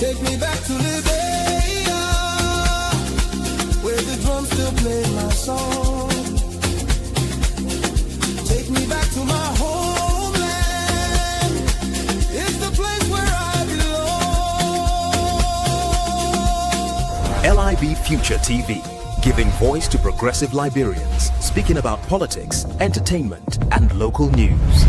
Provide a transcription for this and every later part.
Take me back to Liberia, where the drums still play my song. Take me back to my homeland. It's the place where I belong. LIB Future TV, giving voice to progressive Liberians, speaking about politics, entertainment, and local news.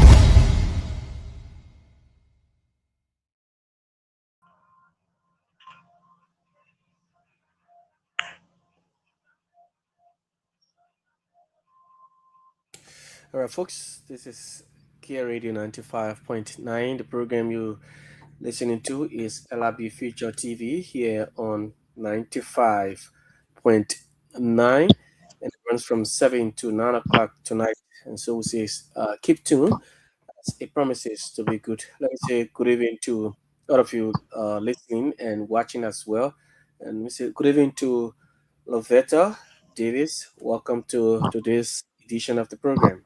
All right, folks, this is Kia Radio 95.9. The program you're listening to is LIB Future TV here on 95.9, and it runs from 7 to 9 o'clock tonight. And so we say, keep tuned, as it promises to be good. Let me say good evening to all of you listening and watching as well. And we say good evening to Lovetta Davis. Welcome to today's edition of the program.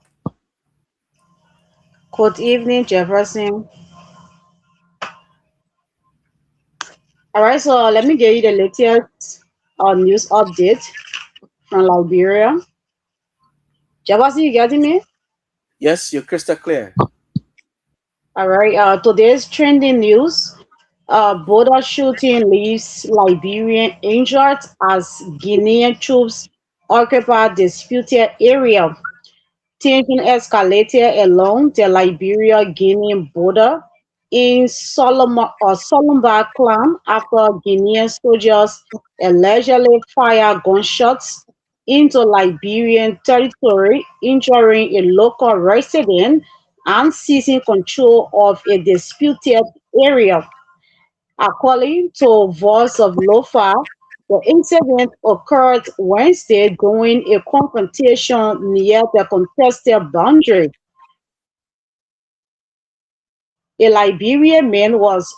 Good evening, Jefferson. All right, so let me give you the latest news update from Liberia. Jefferson, you getting me? Yes, you're crystal clear. All right, today's trending news. Border shooting leaves Liberian injured as Guinean troops occupy disputed area. Tension escalated along the Liberia-Guinea border in Solomba clan after Guinean soldiers allegedly fired gunshots into Liberian territory, injuring a local resident and seizing control of a disputed area. According to Voice of Lofa, the incident occurred Wednesday during a confrontation near the contested boundary. A Liberian man was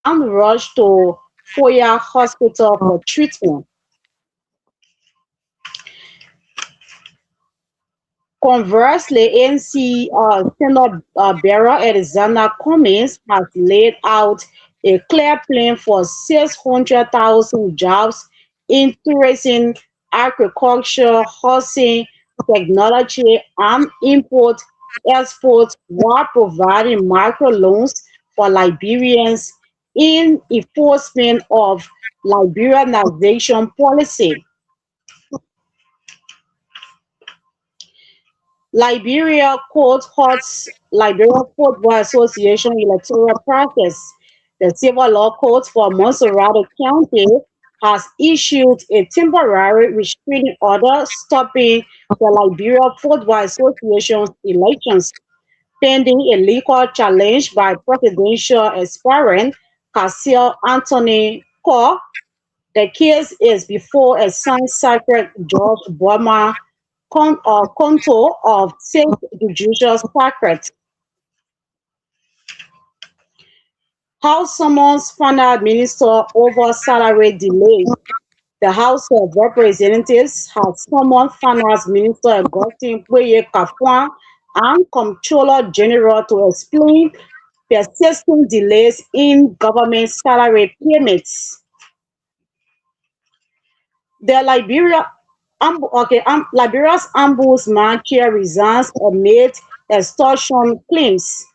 and rushed to Foya Hospital for treatment. Conversely, ANC Senate Bearer Alexander Cummings has laid out a clear plan for 600,000 jobs in tourism, agriculture, housing, technology, and export, while providing microloans for Liberians in enforcement of Liberianization policy. Liberia Court halts Liberia Football Association electoral process. The Civil Law Court for Monserrate County has issued a temporary restraining order stopping the Liberia Football Association's elections, pending a legal challenge by presidential aspirant Cassiel Anthony Corr. The case is before a Sun-Sacred George Burma Contour of St. Judicial Sacred. House summons finance minister over salary delays. The House of Representatives has summoned Finance Minister Augustine Boye Kafwan and Comptroller General to explain persistent delays in government salary payments. The Liberia's ombudsman chair resigns amid extortion claims.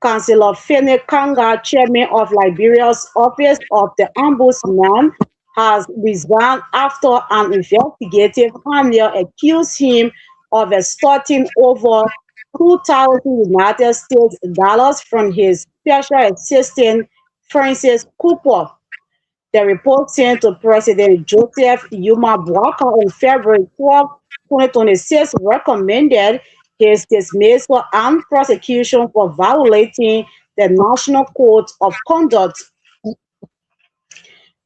Councillor Fene Kanga, chairman of Liberia's Office of the Ombudsman, has resigned after an investigative panel accused him of extorting over 2,000 United States dollars from his special assistant, Francis Cooper. The report sent to President Joseph Yuma Bwaka on February 12, 2026 recommended his dismissal and prosecution for violating the National Code of Conduct.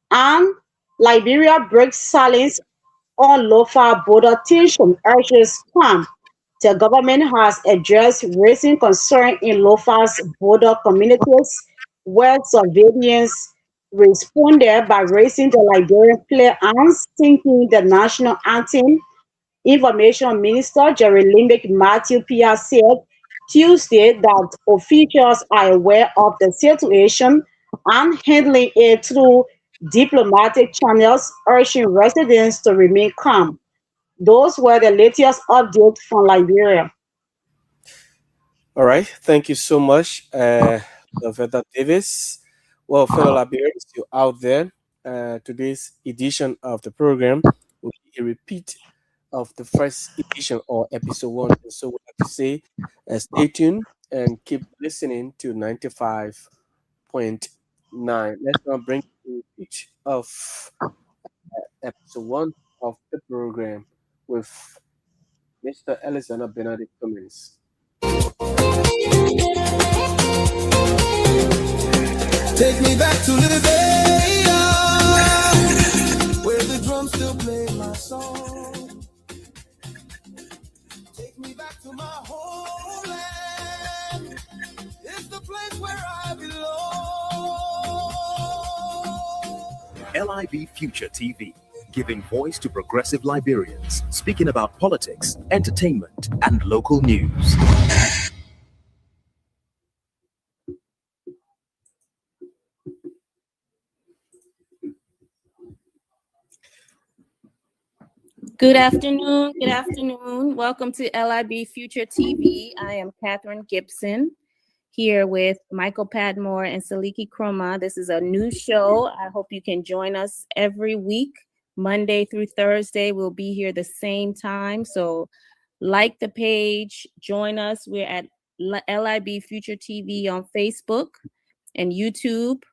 And Liberia breaks silence on local border tension, urges calm. The government has addressed raising concern in Lofa's border communities, where surveillance responded by raising the Liberian flag and singing the national anthem. Information Minister Jerry Limbick Matthew Pia said Tuesday that officials are aware of the situation and handling it through diplomatic channels, urging residents to remain calm. Those were the latest updates from Liberia. All right. Thank you so much, Lavetta Davis. Well, fellow Liberians, you out there, today's edition of the program will be a repeat of the first edition or episode one. And so we have to say, stay tuned and keep listening to 95.9. Let's now bring you each of episode one of the program with Mr. Alexander Benedict Cummins. Take me back to Liberia, where the drums still play my song. Take me back to my homeland. It's the place where I belong. LIB Future TV, giving voice to progressive Liberians, speaking about politics, entertainment, and local news. Good afternoon. Good afternoon. Welcome to LIB Future TV. I am Catherine Gibson here with Michael Padmore and Saliki Kroma. This is a new show. I hope you can join us every week, Monday through Thursday. We'll be here the same time. So like the page, join us. We're at LIB Future TV on Facebook and YouTube.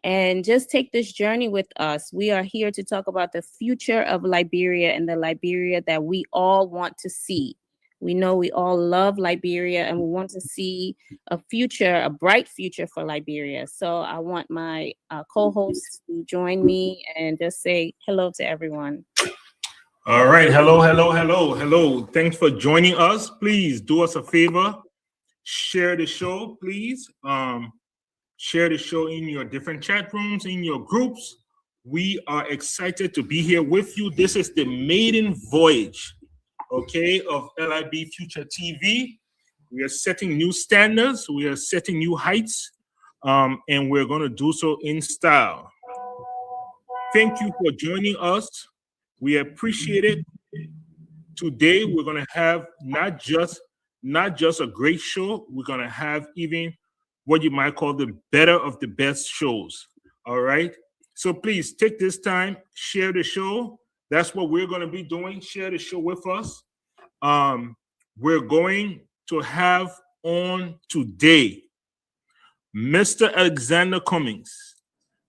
And just take this journey with us. We are here to talk about the future of Liberia and the Liberia that we all want to see. We know we all love Liberia and we want to see a future, a bright future for Liberia. So I want my co-hosts to join me and just say hello to everyone. All right. Hello. Thanks for joining us. Please do us a favor. Share the show, please. Share the show in your different chat rooms, in your groups. We are excited to be here with you. This is the maiden voyage, okay, of LIB Future TV. We are setting new standards. We are setting new heights, and we're going to do so in style. Thank you for joining us. We appreciate it. Today, we're going to have not just a great show. We're going to have even what you might call the better of the best shows. All right. So please take this time, share the show. That's what we're going to be doing. Share the show with us. We're going to have on today Mr. Alexander Cummins,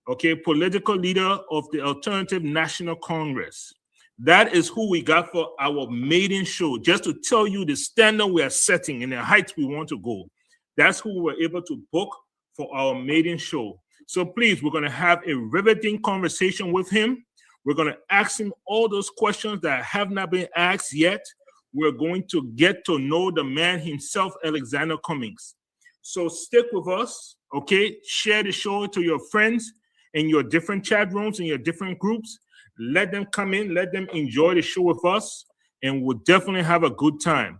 okay, political leader of the Alternative National Congress. That is who we got for our maiden show, just to tell you the standard we are setting and the heights we want to go. That's who we were able to book for our maiden show. So please, we're going to have a riveting conversation with him. We're going to ask him all those questions that have not been asked yet. We're going to get to know the man himself, Alexander Cummins. So stick with us, okay? Share the show to your friends in your different chat rooms, in your different groups. Let them come in. Let them enjoy the show with us, and we'll definitely have a good time.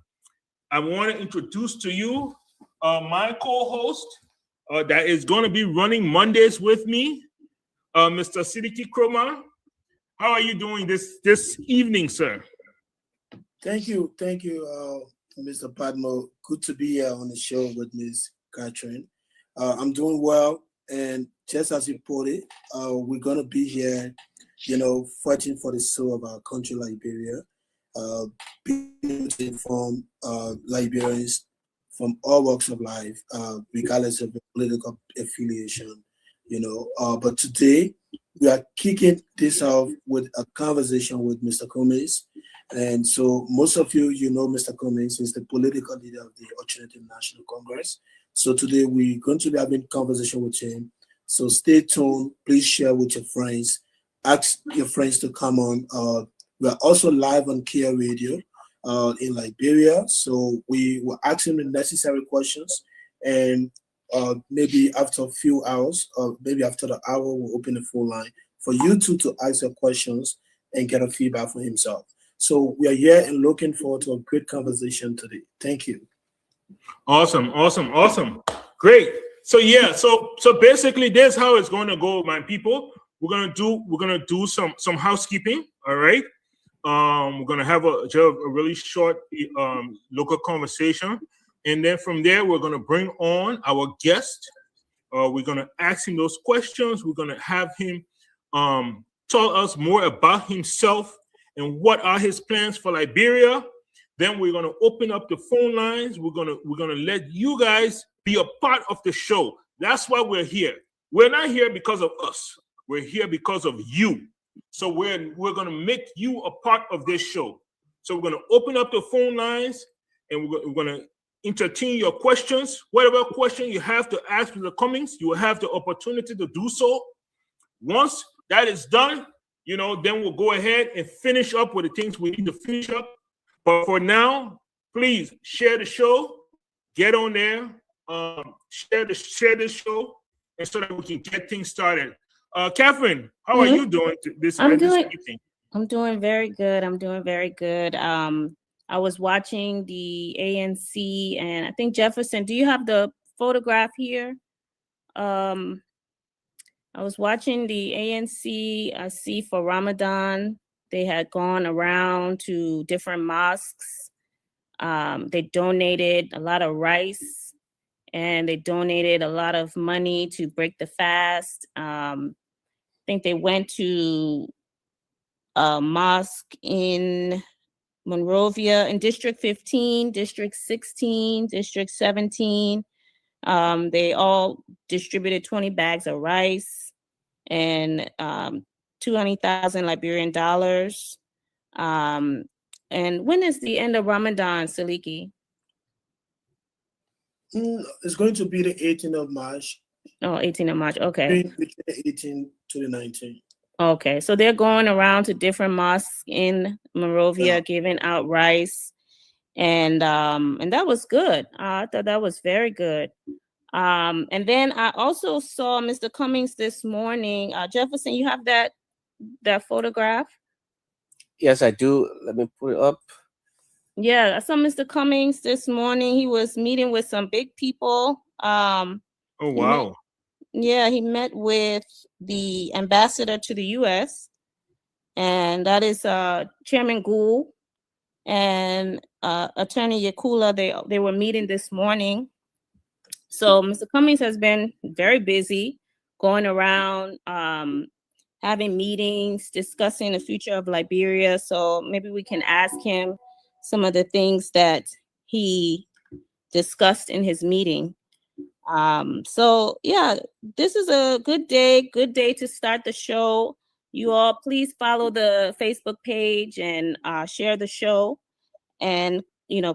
I want to introduce to you my co-host that is going to be running Mondays with me, Mr. Sidiki Kroma. How are you doing this evening, sir? Thank you, Mr. Padmo. Good to be here on the show with Ms. Catherine. I'm doing well, and just as you put it, we're going to be here, fighting for the soul of our country, Liberia, being able to inform Liberians from all walks of life, regardless of political affiliation, But today, we are kicking this off with a conversation with Mr. Cummins. And so most of you, Mr. Cummins is the political leader of the Alternative National Congress. So today, we're going to be having a conversation with him. So stay tuned. Please share with your friends. Ask your friends to come on. We are also live on Kia Radio in Liberia. So we will ask him the necessary questions, and maybe after a few hours, or maybe after the hour, we'll open the phone line for you two to ask your questions and get a feedback for himself. So we are here and looking forward to a great conversation today. Thank you. Awesome. Great. So yeah, so basically this is how it's going to go, my people. We're gonna do some housekeeping. All right. We're gonna have a really short local conversation, and then from there we're gonna bring on our guest. We're gonna ask him those questions. We're gonna have him tell us more about himself and what are his plans for Liberia. Then we're gonna open up the phone lines. We're gonna let you guys be a part of the show. That's why we're here. We're not here because of us. We're here because of you. So we're gonna make you a part of this show. So we're gonna open up the phone lines and we're gonna entertain your questions. Whatever question you have to ask Mr. Cummings, you will have the opportunity to do so. Once that is done, then we'll go ahead and finish up with the things we need to finish up. But for now, please share the show, get on there, share the show, and so that we can get things started. Catherine, how are you doing this evening? I'm doing very good. I was watching the ANC, and I think Jefferson, do you have the photograph here? I was watching the ANC. I see for Ramadan, they had gone around to different mosques. They donated a lot of rice, and they donated a lot of money to break the fast. I think they went to a mosque in Monrovia in District 15, District 16, District 17. They all distributed 20 bags of rice and 200,000 Liberian dollars. And when is the end of Ramadan, Saliki? It's going to be the 18th of March. Oh, 18th of March. Okay. Between the 18th to the 19th. Okay, so they're going around to different mosques in Monrovia, giving out rice, and that was good. I thought that was very good. And then I also saw Mr. Cummings this morning. Jefferson, you have that photograph? Yes, I do. Let me put it up. Yeah, I saw Mr. Cummings this morning. He was meeting with some big people. Oh, wow. He met with the ambassador to the U.S., and that is Chairman Gould and Attorney Yakula. They were meeting this morning. So Mr. Cummings has been very busy going around, having meetings, discussing the future of Liberia. So maybe we can ask him some of the things that he discussed in his meeting. So yeah, this is a good day to start the show. You all please follow the Facebook page and share the show, and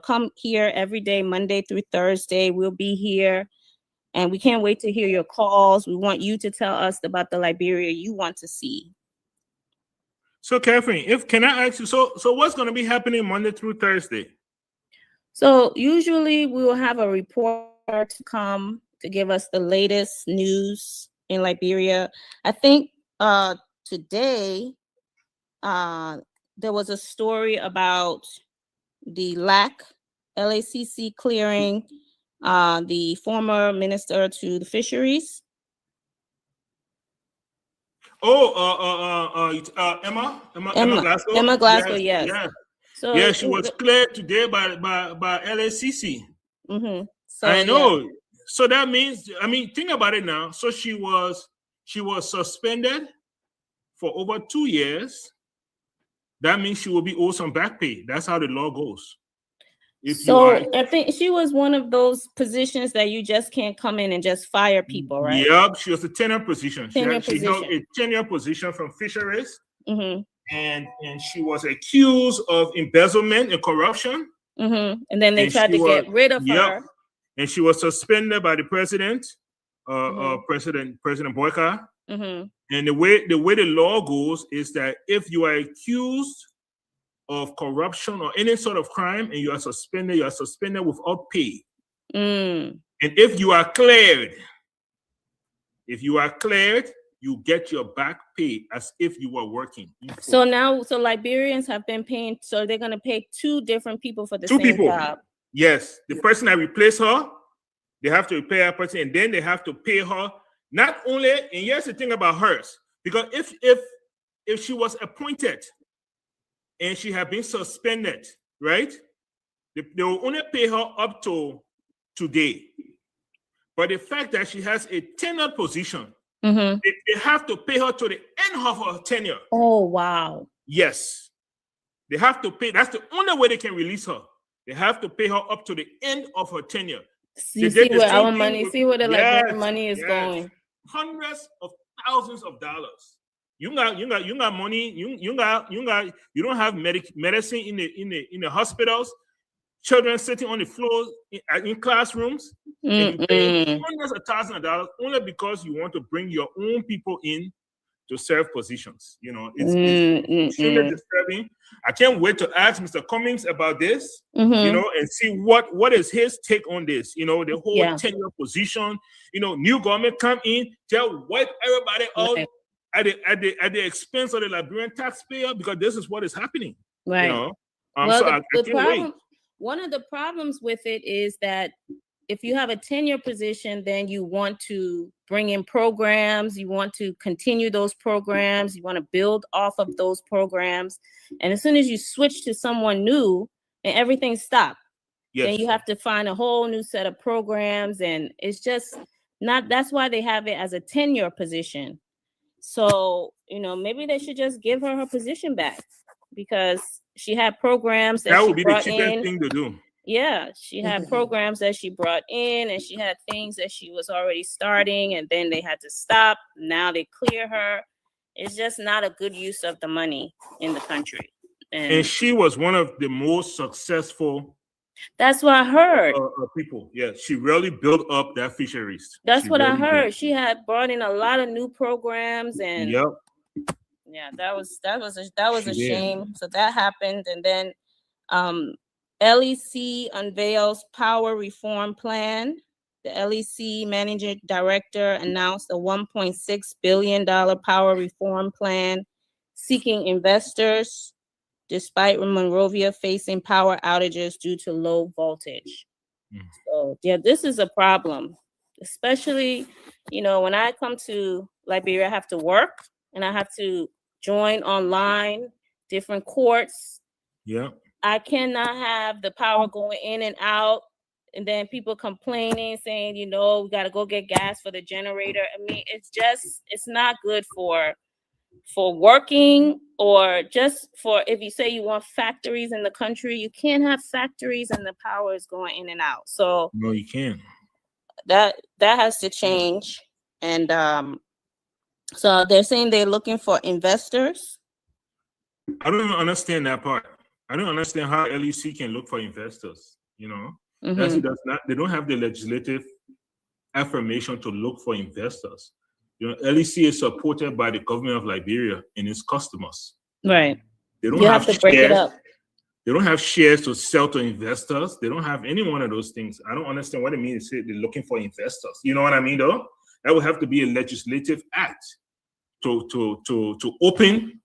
come here every day, Monday through Thursday. We'll be here, and we can't wait to hear your calls. We want you to tell us about the Liberia you want to see. So Catherine, can I ask you, so what's going to be happening Monday through Thursday? So usually we will have a reporter to come to give us the latest news in Liberia. I think today there was a story about the LACC clearing the former minister to the fisheries. Emma Glasgow. Emma Glasgow, yes. Yeah. So yeah, she was cleared today by LACC. Mm-hmm. So, I know. Yeah. So that means, think about it now. So she was suspended for over 2 years. That means she will be owed some back pay. That's how the law goes. I think she was one of those positions that you just can't come in and just fire people, right? Yep, she was a tenure position. She held a tenure position from fisheries. Mm-hmm. And she was accused of embezzlement and corruption. Mm-hmm. And then they tried to get rid of her. And she was suspended by the president, President Boyka. Mm-hmm. And the way the law goes is that if you are accused of corruption or any sort of crime and you are suspended without pay. Mm. And if you are cleared, you get your back pay as if you were working. So Liberians have been paying, so they're going to pay two different people for the same job. Yes, the person that replaced her, they have to pay that person, and then they have to pay her not only. And here's the thing about hers, because if she was appointed and she had been suspended, right? They will only pay her up to today. But the fact that she has a tenured position, they have to pay her to the end of her tenure. Oh, wow. Yes. They have to pay. That's the only way they can release her. They have to pay her up to the end of her tenure. You see where our money, see where the Liberian money is going. Hundreds of thousands of dollars. You got money. You don't have medicine in the hospitals. Children sitting on the floor in classrooms, and you pay hundreds of thousands of dollars only because you want to bring your own people in to serve positions. You know, it's extremely disturbing. I can't wait to ask Mr. Cummings about this, you know, and see what is his take on this. You know, the whole tenure position. You know, new government come in, they'll wipe everybody out at the expense of the Liberian taxpayer, because this is what is happening. Right. You know, well, so the I can't problem. wait. One of the problems with it is that if you have a tenure position, then you want to bring in programs, you want to continue those programs, you want to build off of those programs. And as soon as you switch to someone new and everything stops, then you have to find a whole new set of programs. And it's just not, that's why they have it as a tenure position. So, you know, maybe they should just give her position back, because she had programs that would she be the brought cheapest in. thing to do. Yeah, she had programs that she brought in, and she had things that she was already starting, and then they had to stop. Now they clear her. It's just not a good use of the money in the country. And she was one of the most successful. That's what I heard. People, yeah, she really built up that fisheries. That's what I heard. She had brought in a lot of new programs, and yeah, that was a shame. So that happened, and then LEC unveils power reform plan. The LEC managing director announced a $1.6 billion power reform plan seeking investors, despite Monrovia facing power outages due to low voltage. So yeah, this is a problem, especially, you know, when I come to Liberia, I have to work and I have to join online, different courts. Yeah. I cannot have the power going in and out, and then people complaining, saying, you know, we got to go get gas for the generator. I mean, it's not good for working, or just for, if you say you want factories in the country, you can't have factories and the power is going in and out. So no, you can't. That has to change. And so they're saying they're looking for investors. I don't even understand that part. I don't understand how LEC can look for investors. You know, they don't have the legislative affirmation to look for investors. You know, LEC is supported by the government of Liberia and its customers. Right. They don't you have to break it up. They don't have shares to sell to investors. They don't have any one of those things. I don't understand what it means to say they're looking for investors. You know what I mean, though? That would have to be a legislative act to open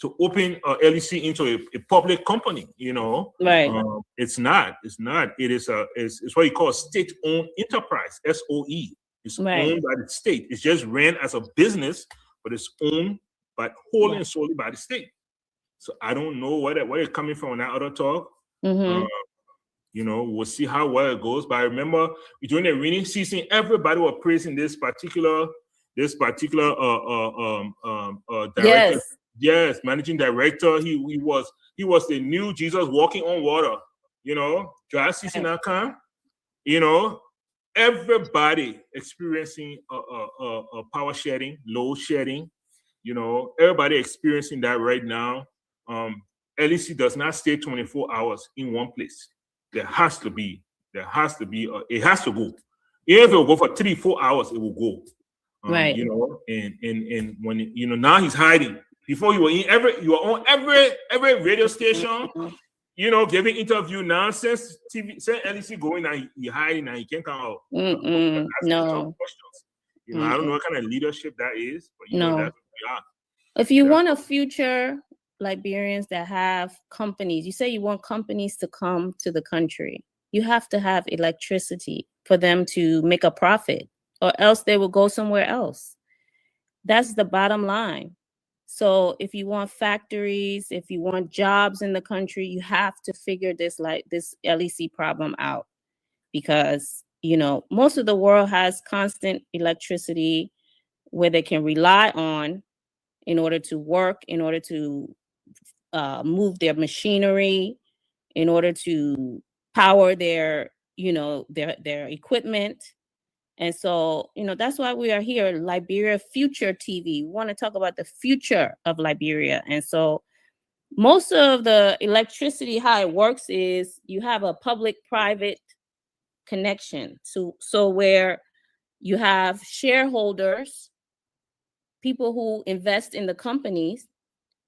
LEC into a public company. You know, right? It's not. It is it's what you call a state-owned enterprise, SOE. It's owned by the state. It's just ran as a business, but it's owned wholly and solely by the state. So I don't know where they're coming from on that other talk. You know, we'll see how well it goes. But I remember during the rainy season, everybody was praising this particular director. Yes, managing director. He was the new Jesus walking on water. You know, dry season come. You know, everybody experiencing power shedding, load shedding. You know, everybody experiencing that right now. LEC does not stay 24 hours in one place. It has to go. Even if it will go for 3-4 hours, it will go. Right. You know, and when you know, now he's hiding. Before you were on every radio station, you know, giving interview. Now since LEC going, now he hiding, now he can't come out. No. You know, I don't know what kind of leadership that is, but you know, that's what we are. If you want a future Liberians that have companies, you say you want companies to come to the country. you have to have electricity for them to make a profit, or else they will go somewhere else. That's the bottom line. So if you want factories, if you want jobs in the country, you have to figure this LEC problem out, because most of the world has constant electricity where they can rely on in order to work, in order to move their machinery, in order to power their equipment. And so, that's why we are here, Liberia Future TV. We want to talk about the future of Liberia. And so most of the electricity, how it works is you have a public-private connection. So where you have shareholders, people who invest in the companies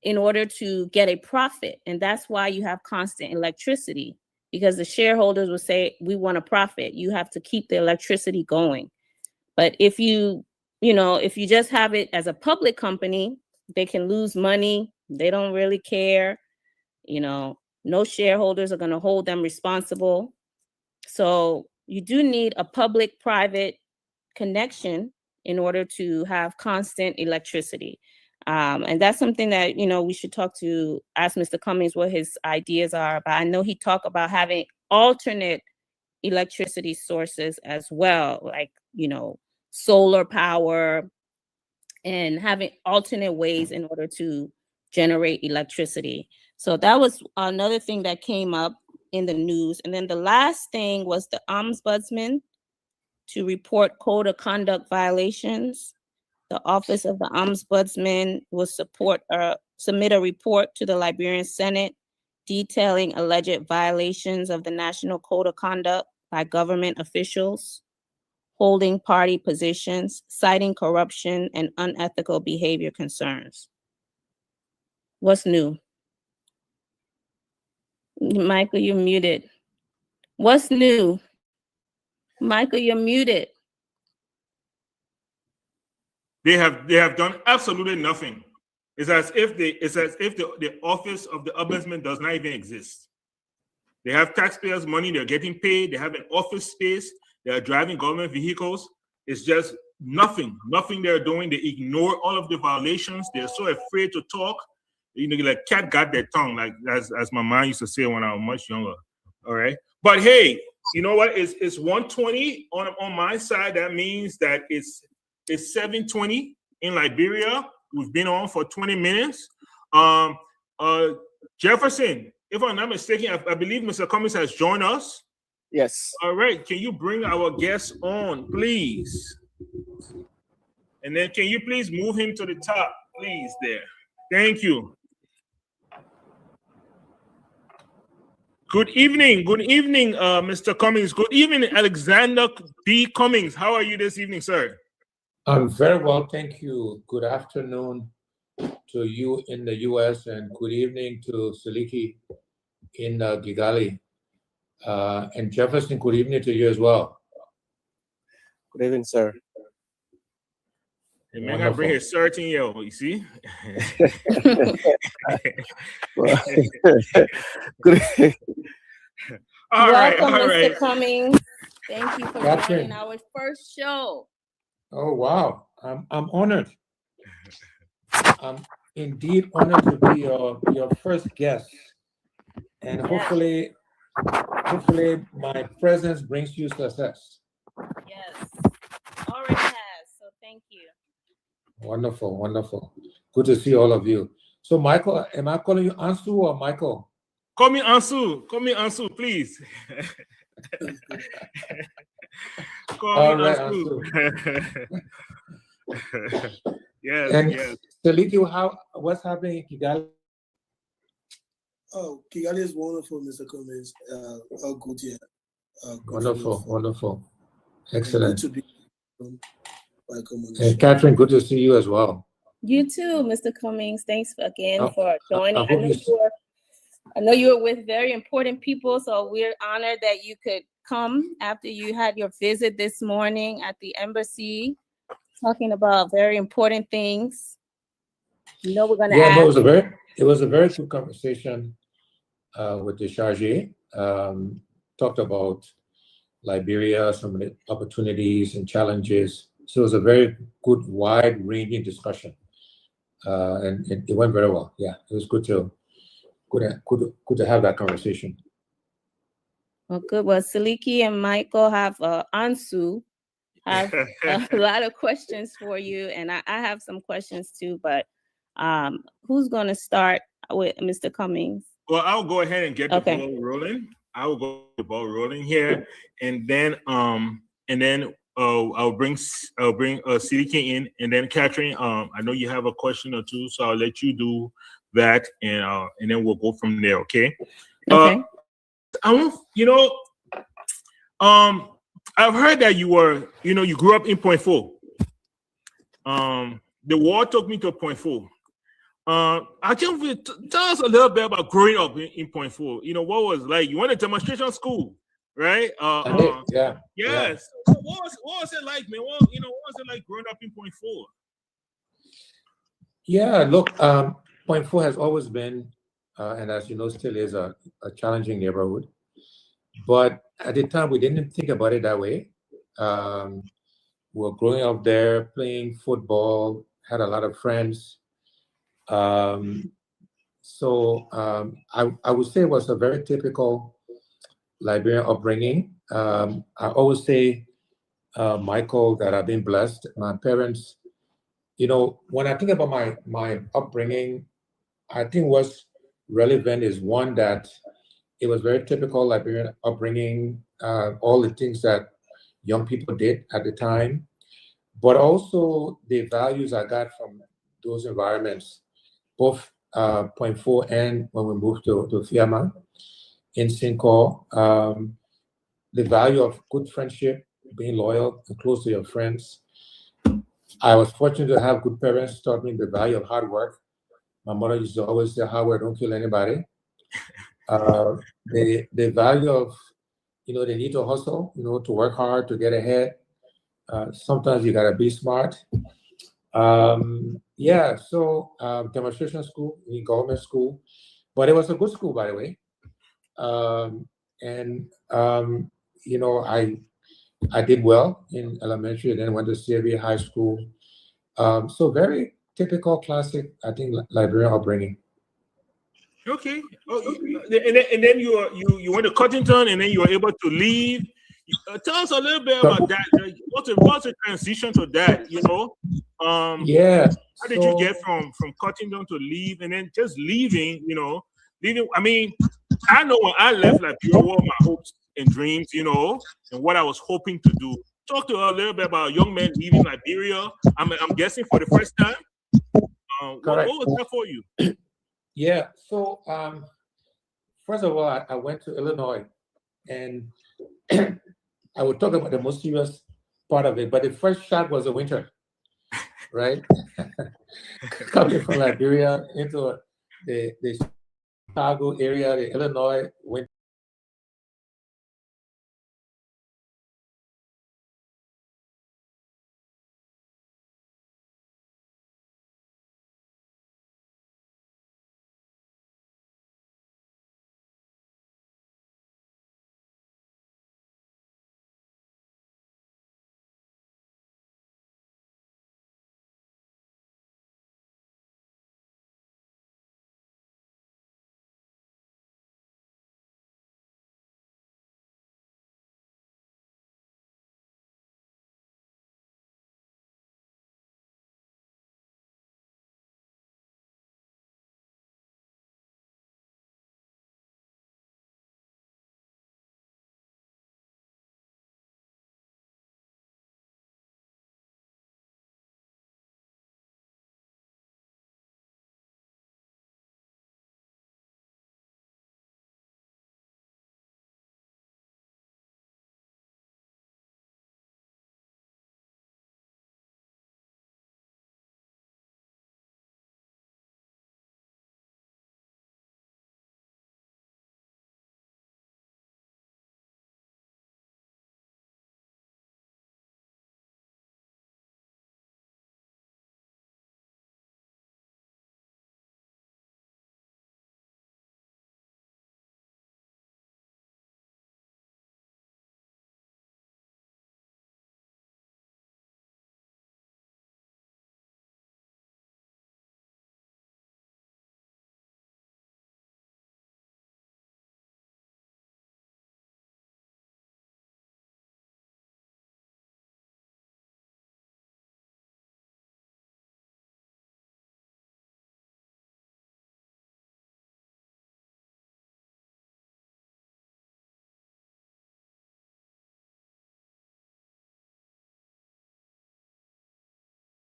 in order to get a profit. And that's why you have constant electricity, because the shareholders will say, we want a profit. You have to keep the electricity going. But if you just have it as a public company, they can lose money. They don't really care. No shareholders are going to hold them responsible. So you do need a public-private connection in order to have constant electricity. And that's something that, we should ask Mr. Cummings what his ideas are. But I know he talked about having alternate electricity sources as well, like, solar power, and having alternate ways in order to generate electricity. So that was another thing that came up in the news. And then the last thing was the ombudsman to report code of conduct violations. The Office of the Ombudsman will submit a report to the Liberian Senate detailing alleged violations of the National Code of Conduct by government officials holding party positions, citing corruption and unethical behavior concerns. What's new? Michael, you're muted. What's new? Michael, you're muted. They have done absolutely nothing. It's as if the office of the ombudsman does not even exist. They have taxpayers' money, they're getting paid, they have an office space, they are driving government vehicles. It's just nothing they're doing. They ignore all of the violations. They're so afraid to talk. Like cat got their tongue, like as my mom used to say when I was much younger. All right. But hey, you know what? It's 1:20 on my side. That means that it's 7:20 in Liberia. We've been on for 20 minutes. Jefferson, if I'm not mistaken, I believe Mr. Cummings has joined us. Yes. All right. Can you bring our guest on, please? And then can you please move him to the top, please, there? Thank you. Good evening, Mr. Cummings. Good evening, Alexander B. Cummings. How are you this evening, sir? I'm very well, thank you. Good afternoon to you in the U.S. and good evening to Siliki in Kigali. And Jefferson, good evening to you as well. Good evening, sir. The man got to bring his shirt in here, you see? Good. Welcome, Mr. Cummings. Thank you for joining our first show. Oh, wow. I'm honored. I'm indeed honored to be your first guest. And hopefully my presence brings you success. Yes, already has. So thank you. Wonderful, wonderful. Good to see all of you. So, Michael, am I calling you Ansu or Michael? Call me Ansu, please. Call me Ansu. Yes. Siliki, what's happening in Kigali? Oh, Kigali is wonderful, Mr. Cummings. All good here. Wonderful. Excellent. Good to be welcome. And Catherine, good to see you as well. You too, Mr. Cummings. Thanks again for joining. I know you were with very important people, so we're honored that you could come after you had your visit this morning at the embassy, talking about very important things. We're going to ask. It was a very good conversation with the chargé, talked about Liberia, some of the opportunities and challenges. So it was a very good, wide-ranging discussion, and it went very well. Yeah, it was good to have that conversation. Well, good. Well, Saliki and Michael have Ansu have a lot of questions for you, and I have some questions too. But who's going to start with Mr. Cummings? Well, I'll go ahead and get the ball rolling. I will go the ball rolling here, and then I'll bring CDK in, and then Catherine. I know you have a question or two, so I'll let you do that, and then we'll go from there. Okay. Okay. I want I've heard that you grew up in Point Four. The war took me to Point Four. I can't tell us a little bit about growing up in Point Four. What was like? You went to demonstration school, right? Yeah. Yes. Yeah. What was it like, man? What was it like growing up in Point Four? Yeah, look, Point Four has always been, and as you know, still is a challenging neighborhood. But at the time, we didn't think about it that way. We were growing up there, playing football, had a lot of friends. So I would say it was a very typical Liberian upbringing. I always say, Michael, that I've been blessed. My parents, when I think about my upbringing, I think what's relevant is one, that it was very typical Liberian upbringing, all the things that young people did at the time, but also the values I got from those environments, both Point Four and when we moved to Fiamma in Cinco. The value of good friendship, being loyal and close to your friends. I was fortunate to have good parents taught me the value of hard work. My mother used to always say, hard work don't kill anybody. The value of, they need to hustle, to work hard, to get ahead. Sometimes you gotta be smart. So demonstration school, in government school, but it was a good school, by the way. I did well in elementary, and then went to CAB High School. So very typical, classic, I think, Liberian upbringing. Okay. And then you went to Cottington, and then you were able to leave. Tell us a little bit about that. Like, what's the transition to that? Yeah. How did you get from Cottington to leave, and then just leaving? Leaving. I mean, I know when I left Liberia, what were my hopes and dreams, and what I was hoping to do. Talk to her a little bit about a young man leaving Liberia. I'm guessing for the first time. What was that for you? Yeah. So first of all, I went to Illinois, and I would talk about the most serious part of it. But the first shock was the winter, right? Coming from Liberia into the Chicago area, the Illinois winter.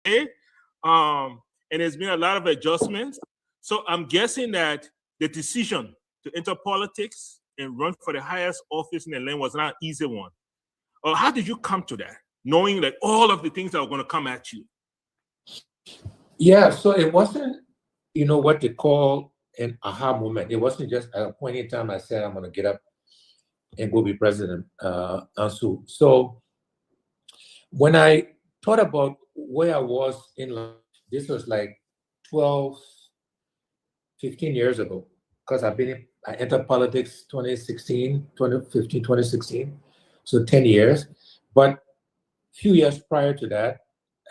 and there's been a lot of adjustments. So I'm guessing that the decision to enter politics and run for the highest office in the land was not an easy one. How did you come to that, knowing like all of the things that were going to come at you? Yeah, so it wasn't, what they call an aha moment. It wasn't just at a point in time I said I'm going to get up and go be president. So when I thought about where I was in life, this was like 12, 15 years ago, because I entered politics 2016, 2015, 2016, so 10 years. But a few years prior to that,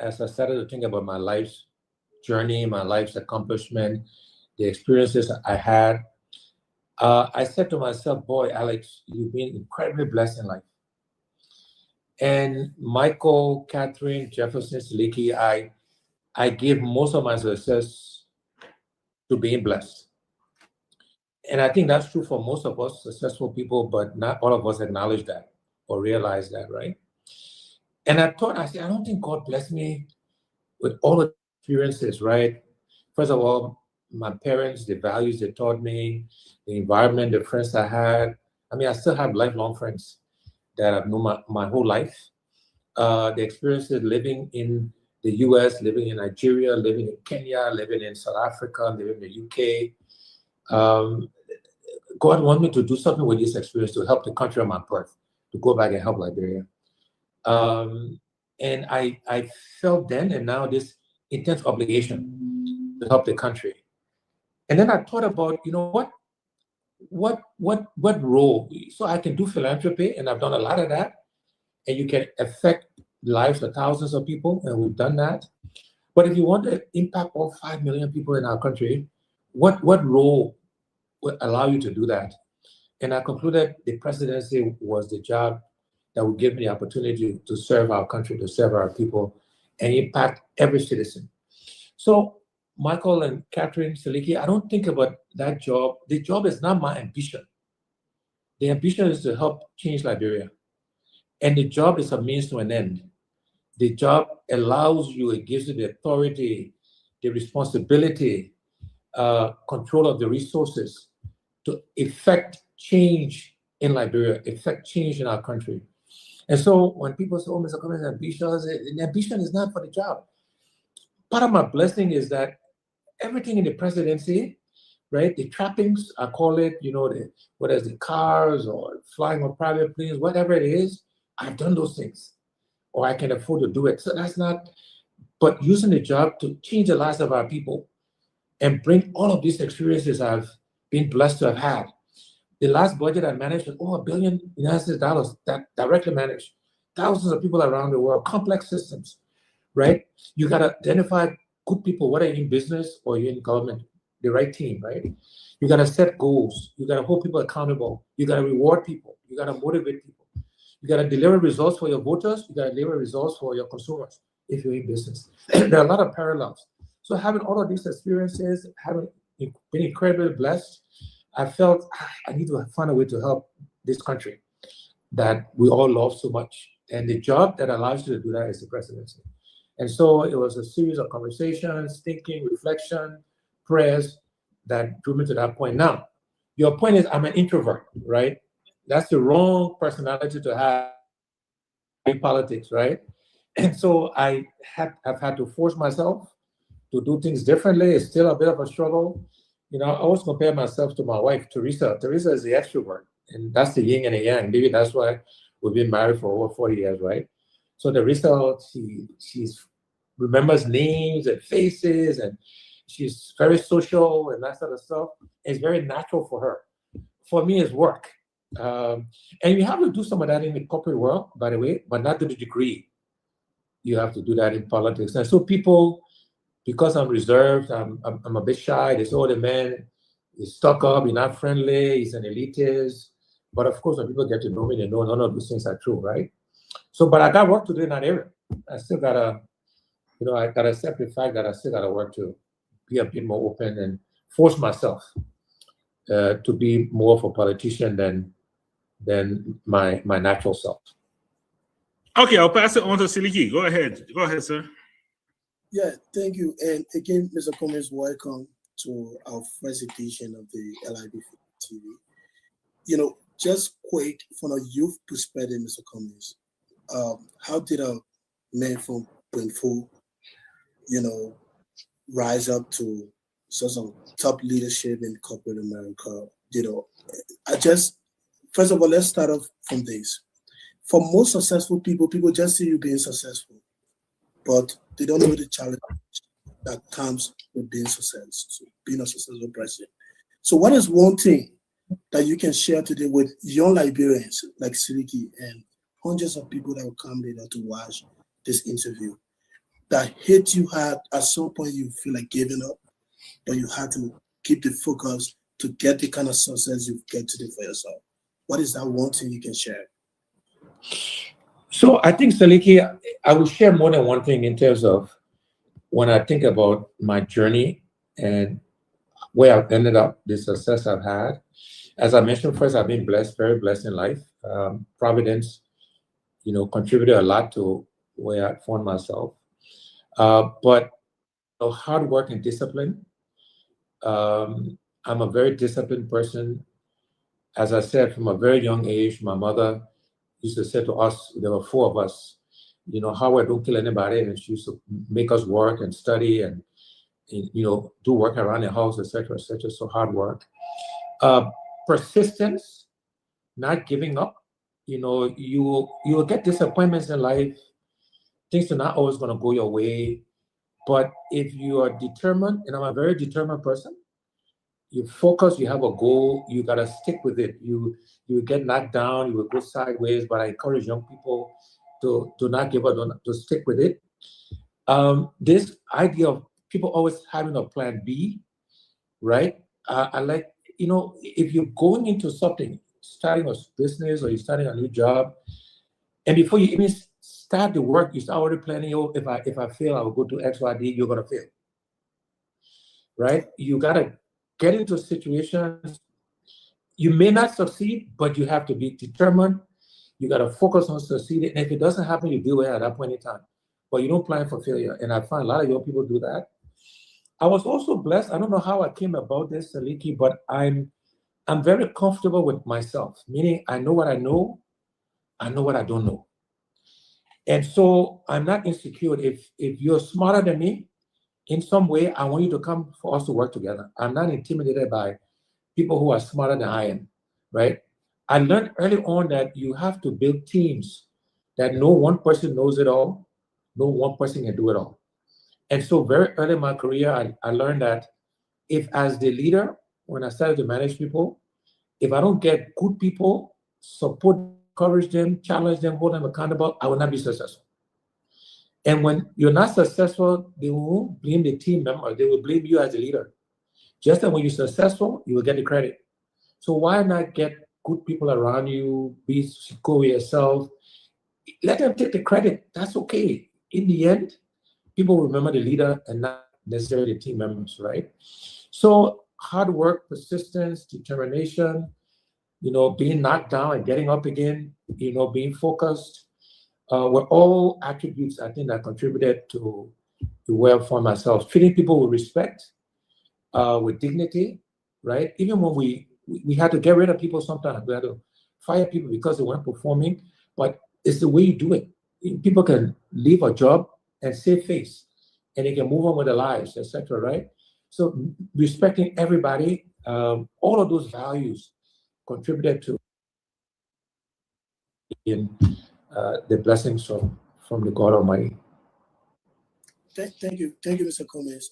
as I started to think about my life's journey, my life's accomplishment, the experiences I had, I said to myself, boy, Alex, you've been incredibly blessed in life. And Michael, Catherine, Jefferson, Siliki, I give most of my success to being blessed. And I think that's true for most of us successful people, but not all of us acknowledge that or realize that, right? And I said, I don't think God blessed me with all the experiences, right? First of all, my parents, the values they taught me, the environment, the friends I had. I mean, I still have lifelong friends that I've known my whole life. The experiences living in the US, living in Nigeria, living in Kenya, living in South Africa, living in the UK. God wanted me to do something with this experience to help the country of my birth, to go back and help Liberia. And I felt then and now this intense obligation to help the country. And then I thought about, what role? So I can do philanthropy, and I've done a lot of that. And you can affect the lives of thousands of people, and we've done that. But if you want to impact all 5 million people in our country, what role would allow you to do that? And I concluded the presidency was the job that would give me the opportunity to serve our country, to serve our people, and impact every citizen. So Michael and Catherine Siliki, I don't think about that job. The job is not my ambition. The ambition is to help change Liberia. And the job is a means to an end. The job allows you, it gives you the authority, the responsibility, control of the resources to effect change in Liberia, effect change in our country. And so when people say, oh, Mr. Cummings, the ambition is not for the job. Part of my blessing is that everything in the presidency, right, the trappings, I call it, whether it's the cars or flying on private planes, whatever it is, I've done those things, or I can afford to do it. So that's not, but using the job to change the lives of our people and bring all of these experiences I've been blessed to have had. The last budget I managed was $1 billion that directly managed thousands of people around the world, complex systems, right? You got to identify good people, whether you're in business or you're in government, the right team, right? You got to set goals. You got to hold people accountable. You got to reward people. You got to motivate people. You got to deliver results for your voters. You got to deliver results for your consumers if you're in business. There are a lot of parallels. So having all of these experiences, having been incredibly blessed, I felt I need to find a way to help this country that we all love so much. And the job that allows you to do that is the presidency. And so it was a series of conversations, thinking, reflection, prayers that drew me to that point. Now, your point is I'm an introvert, right? That's the wrong personality to have in politics, right? And so I've had to force myself to do things differently. It's still a bit of a struggle. I always compare myself to my wife, Teresa. Teresa is the extrovert, and that's the yin and the yang. Maybe that's why we've been married for over 40 years, right? So Teresa, she remembers names and faces, and she's very social and that sort of stuff. It's very natural for her. For me, it's work. And you have to do some of that in the corporate world, by the way, but not to the degree you have to do that in politics. And so people, because I'm reserved, I'm a bit shy. They say, oh, the man is stuck up, he's not friendly, he's an elitist. But of course, when people get to know me, they know none of those things are true, right? So, but I got work to do in that area. I still gotta, I gotta accept the fact that I still gotta work to be a bit more open and force myself to be more of a politician than my natural self. Okay, I'll pass it on to Siliki. Go ahead, sir. Yeah, thank you. And again, Mr. Cummings, welcome to our first edition of the LIB TV. You know, just quick from a youth perspective, Mr. Cummings, how did a man from Brentford, you know, rise up to such a top leadership in corporate America? You know, I just, first of all, let's start off from this. For most successful people, people just see you being successful, but they don't know the challenge that comes with being successful, being a successful person. So what is one thing that you can share today with young Liberians like Siliki and hundreds of people that will come later to watch this interview that hit you hard at some point you feel like giving up, but you had to keep the focus to get the kind of success you get today for yourself? What is that one thing you can share? So I think, Saliki, I will share more than one thing in terms of when I think about my journey and where I've ended up, the success I've had. As I mentioned first, I've been blessed, very blessed in life. Providence, contributed a lot to where I found myself. But hard work and discipline. I'm a very disciplined person. As I said, from a very young age, my mother used to say to us, there were 4 of us, Howard, don't kill anybody. And she used to make us work and study and do work around the house, etc., etc. So hard work. Persistence, not giving up. You will get disappointments in life. Things are not always going to go your way. But if you are determined, and I'm a very determined person, you focus, you have a goal, you got to stick with it. You get knocked down, you will go sideways, but I encourage young people to not give up, to stick with it. This idea of people always having a plan B, right? I like, if you're going into something, starting a business or you're starting a new job, and before you even start the work, you start already planning, if I fail, I will go to X, Y, D, you're going to fail, right? You got to get into situations. You may not succeed, but you have to be determined. You got to focus on succeeding. And if it doesn't happen, you deal with it at that point in time. But you don't plan for failure. And I find a lot of young people do that. I was also blessed. I don't know how I came about this, Saliki, but I'm very comfortable with myself, meaning I know what I know. I know what I don't know. And so I'm not insecure. If you're smarter than me in some way, I want you to come for us to work together. I'm not intimidated by people who are smarter than I am, right? I learned early on that you have to build teams, that no one person knows it all, no one person can do it all. And so very early in my career, I learned that if as the leader, when I started to manage people, if I don't get good people, support, encourage them, challenge them, hold them accountable, I will not be successful. And when you're not successful, they won't blame the team member, they will blame you as a leader. Just that when you're successful, you will get the credit. So why not get good people around you, be go with yourself, let them take the credit. That's okay. In the end, people remember the leader and not necessarily the team members, right? So hard work, persistence, determination, being knocked down and getting up again, being focused, were all attributes I think that contributed to where I found myself. Treating people with respect, with dignity, right? Even when we had to get rid of people sometimes, we had to fire people because they weren't performing, but it's the way you do it. People can leave a job and save face, and they can move on with their lives, etc., right? So respecting everybody, all of those values contributed to the blessings from the God Almighty. Thank you, Mr. Cummings.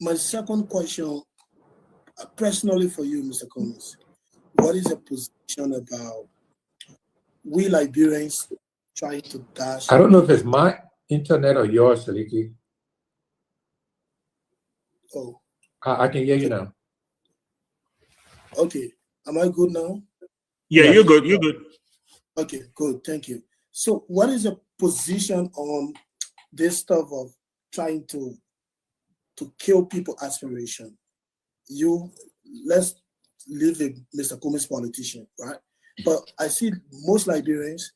My second question, personally for you, Mr. Cummings, what is your position about we Liberians trying to dash? I don't know if it's my internet or yours, Saliki. Oh, I can hear you now. Okay, am I good now? Yeah, Yes. you're good. You're good. Okay, good. Thank you. So, what is your position on this stuff of trying to kill people aspiration? Let's leave it, Mr. Cummings politician, right? But I see most Liberians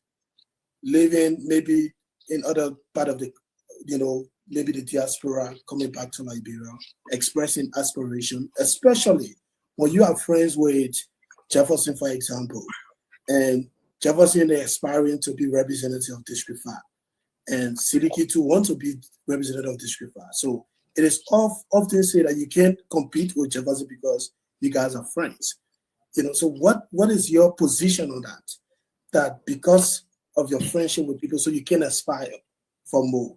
living maybe in other part of the, maybe the diaspora coming back to Liberia, expressing aspiration, especially when you have friends with Jefferson, for example, and Jefferson is aspiring to be representative of District 5, and Siliki too want to be representative of District 5. So it is often said that you can't compete with Jefferson because you guys are friends. So what is your position on that? That because of your friendship with people, so you can aspire for more,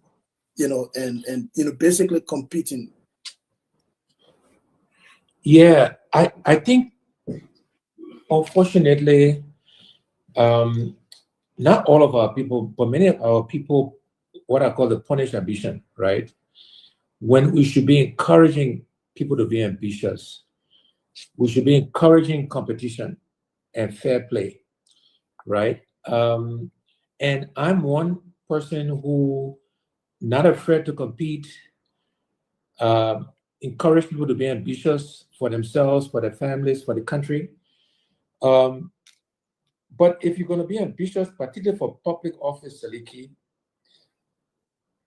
and basically competing. Yeah, I think, unfortunately, not all of our people, but many of our people, what I call the punished ambition, right? When we should be encouraging people to be ambitious, we should be encouraging competition and fair play, right? And I'm one person who not afraid to compete, encourage people to be ambitious for themselves, for their families, for the country. But if you're going to be ambitious, particularly for public office, Saliki,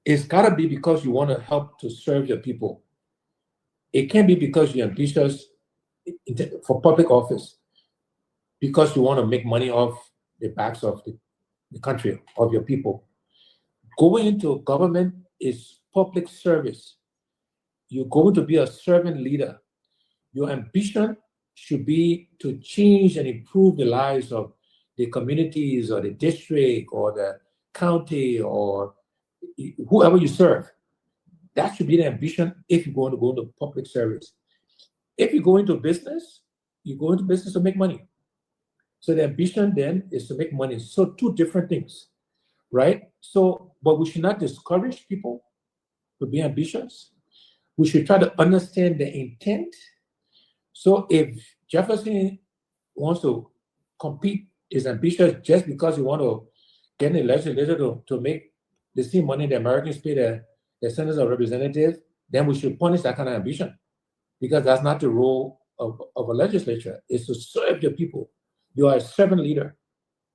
it's got to be because you want to help to serve your people. It can't be because you're ambitious for public office because you want to make money off the backs of the country, of your people. Going into government is public service. You're going to be a servant leader. Your ambition should be to change and improve the lives of the communities or the district or the county or whoever you serve. That should be the ambition if you're going to go into public service. If you go into business, you go into business to make money. So the ambition then is to make money. So two different things, right? So, but we should not discourage people to be ambitious. We should try to understand the intent. So if Jefferson wants to compete, is ambitious just because he wants to get in the legislature to make the same money the Americans pay their senators or representatives, then we should punish that kind of ambition, because that's not the role of a legislature. It's to serve the people. You are a servant leader.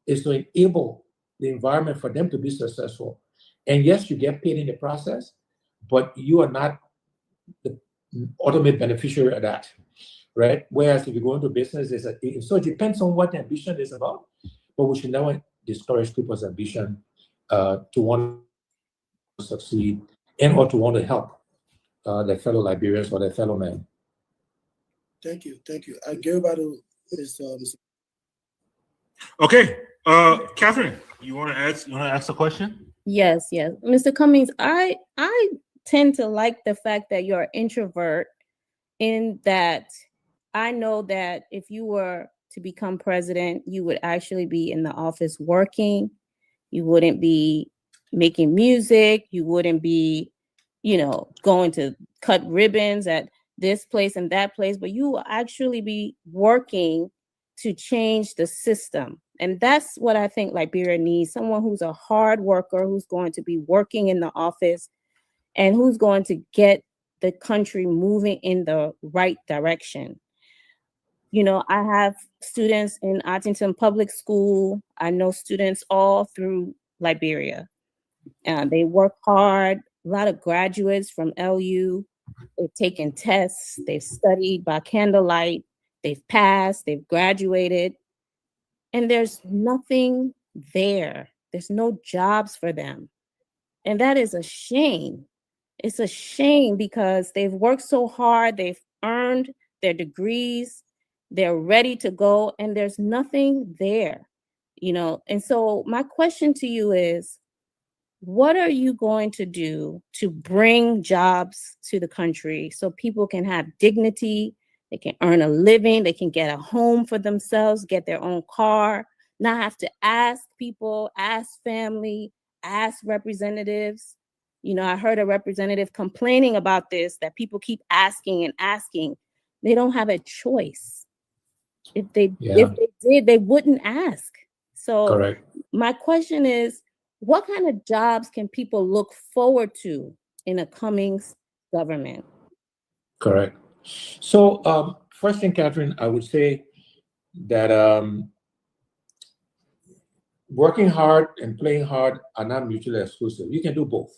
It's to enable the environment for them to be successful. And yes, you get paid in the process, but you are not the ultimate beneficiary of that, right? Whereas if you go into business, so it depends on what the ambition is about, but we should never discourage people's ambition to want to succeed and or to want to help their fellow Liberians or their fellow men. Thank you. I give about to Mr. Okay, Catherine, you want to ask a question? Yes, Mr. Cummings, I tend to like the fact that you're an introvert, in that I know that if you were to become president, you would actually be in the office working. You wouldn't be making music. You wouldn't be, going to cut ribbons at this place and that place, but you will actually be working to change the system. And that's what I think Liberia needs: someone who's a hard worker, who's going to be working in the office, and who's going to get the country moving in the right direction. I have students in Artington Public School. I know students all through Liberia. They work hard. A lot of graduates from LU, they've taken tests, they've studied by candlelight, they've passed, they've graduated, and there's nothing there. There's no jobs for them. And that is a shame. It's a shame because they've worked so hard, they've earned their degrees, they're ready to go, and there's nothing there, And so my question to you is, what are you going to do to bring jobs to the country so people can have dignity, they can earn a living, they can get a home for themselves, get their own car, not have to ask people, ask family, ask representatives? I heard a representative complaining about this, that people keep asking and asking. They don't have a choice. If they did, they wouldn't ask. So Correct. My question is, what kind of jobs can people look forward to in a Cummings government? Correct. So first thing, Catherine, I would say that working hard and playing hard are not mutually exclusive. You can do both,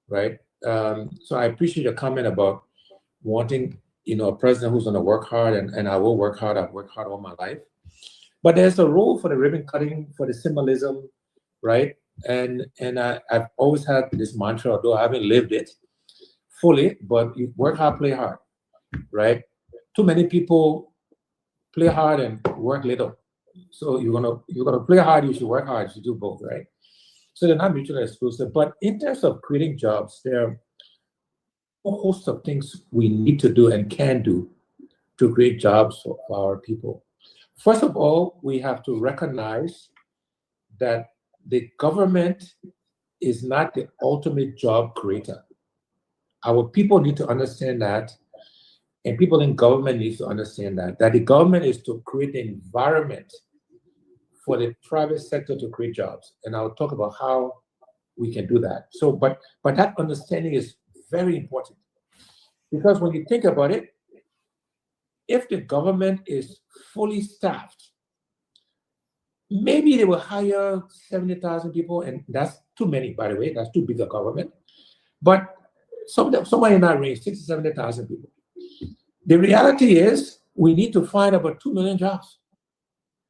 right? So I appreciate your comment about wanting, a president who's going to work hard, and I will work hard. I've worked hard all my life. But there's a role for the ribbon cutting, for the symbolism, right? And I've always had this mantra, although I haven't lived it fully, but you work hard, play hard, right? Too many people play hard and work little. So you're gonna play hard, you should work hard, you should do both, right? So they're not mutually exclusive. But in terms of creating jobs, there are a host of things we need to do and can do to create jobs for our people. First of all, we have to recognize that the government is not the ultimate job creator. Our people need to understand that, and people in government need to understand that the government is to create an environment for the private sector to create jobs. And I'll talk about how we can do that. So, but that understanding is very important, because when you think about it, if the government is fully staffed, maybe they will hire 70,000 people, and that's too many, by the way. That's too big a government. But somewhere in that range, 60,000, 70,000 people. The reality is we need to find about 2 million jobs.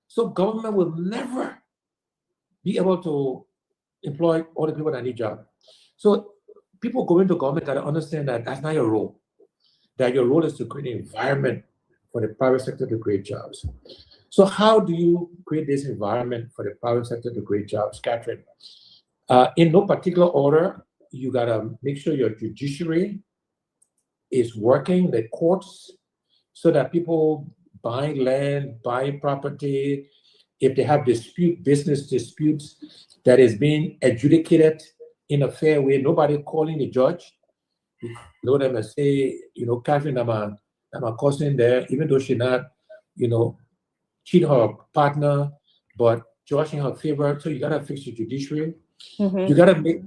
So government will never be able to employ all the people that need jobs. So people going to government got to understand that that's not your role. That your role is to create an environment for the private sector to create jobs. So how do you create this environment for the private sector to create jobs, Catherine? In no particular order, you gotta make sure your judiciary is working, the courts, so that people buying land, buying property, if they have business disputes that is being adjudicated in a fair way, nobody calling the judge. You know them and say, Catherine, I'm a cousin there, even though she not, cheat her partner, but judge in her favor. So you gotta fix your judiciary. You gotta make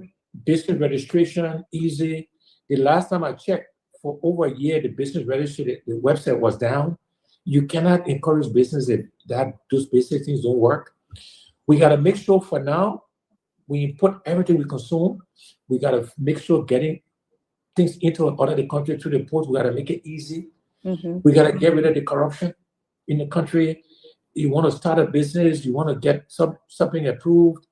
business registration easy. The last time I checked, for over a year, the business registry, the website was down. You cannot encourage business if those basic things don't work. We gotta make sure for now, we input everything we consume. We gotta make sure getting things into and out of the country through the ports, we gotta make it easy. We gotta get rid of the corruption in the country. You want to start a business, you want to get something approved,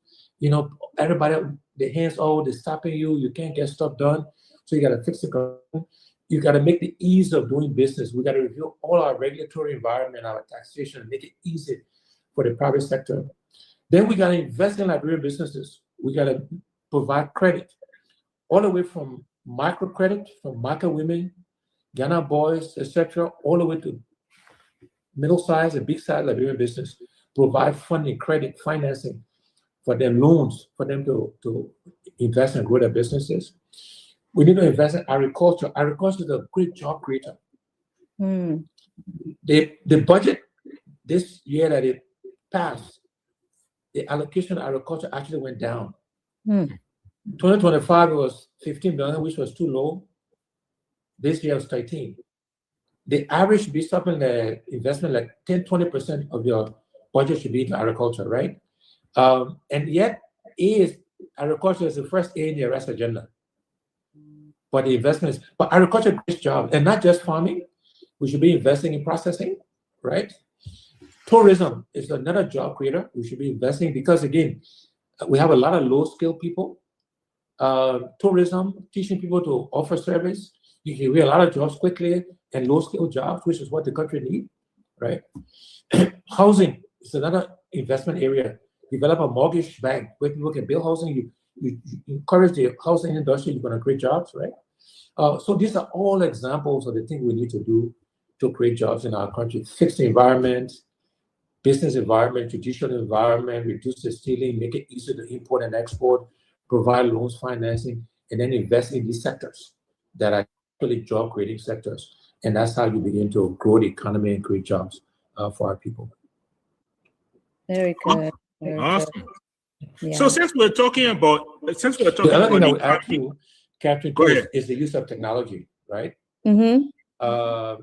everybody, the hands they're stopping you, you can't get stuff done. So you got to fix the corruption. You got to make the ease of doing business. We got to review all our regulatory environment, our taxation, make it easy for the private sector. Then we got to invest in Liberian businesses. We got to provide credit, all the way from microcredit, from market women, Ghana boys, etc., all the way to middle-sized and big-sized Liberian business, provide funding, credit, financing for them, loans for them to invest and grow their businesses. We need to invest in agriculture. Agriculture is a great job creator. The budget this year that it passed, the allocation of agriculture actually went down. 2025 it was 15 billion, which was too low. This year was 13. The average should be something the investment like 10-20% of your budget should be in agriculture, right? And yet, agriculture is the first A in the rest agenda. But the investment is, but agriculture is a great job, and not just farming. We should be investing in processing, right? Tourism is another job creator. We should be investing because, again, we have a lot of low-skilled people. Tourism, teaching people to offer service. You can create a lot of jobs quickly and low-skilled jobs, which is what the country needs, right? Housing is another investment area. Develop a mortgage bank where people can build housing. You encourage the housing industry, you're going to create jobs, right? So these are all examples of the things we need to do to create jobs in our country. Fix the environment, business environment, judicial environment, reduce the stealing, make it easier to import and export, provide loans, financing, and then invest in these sectors that are actually job-creating sectors. And that's how you begin to grow the economy and create jobs for our people. Very good. Awesome. Yeah. So since we're talking about the other thing I would add to Captain is the use of technology, right? The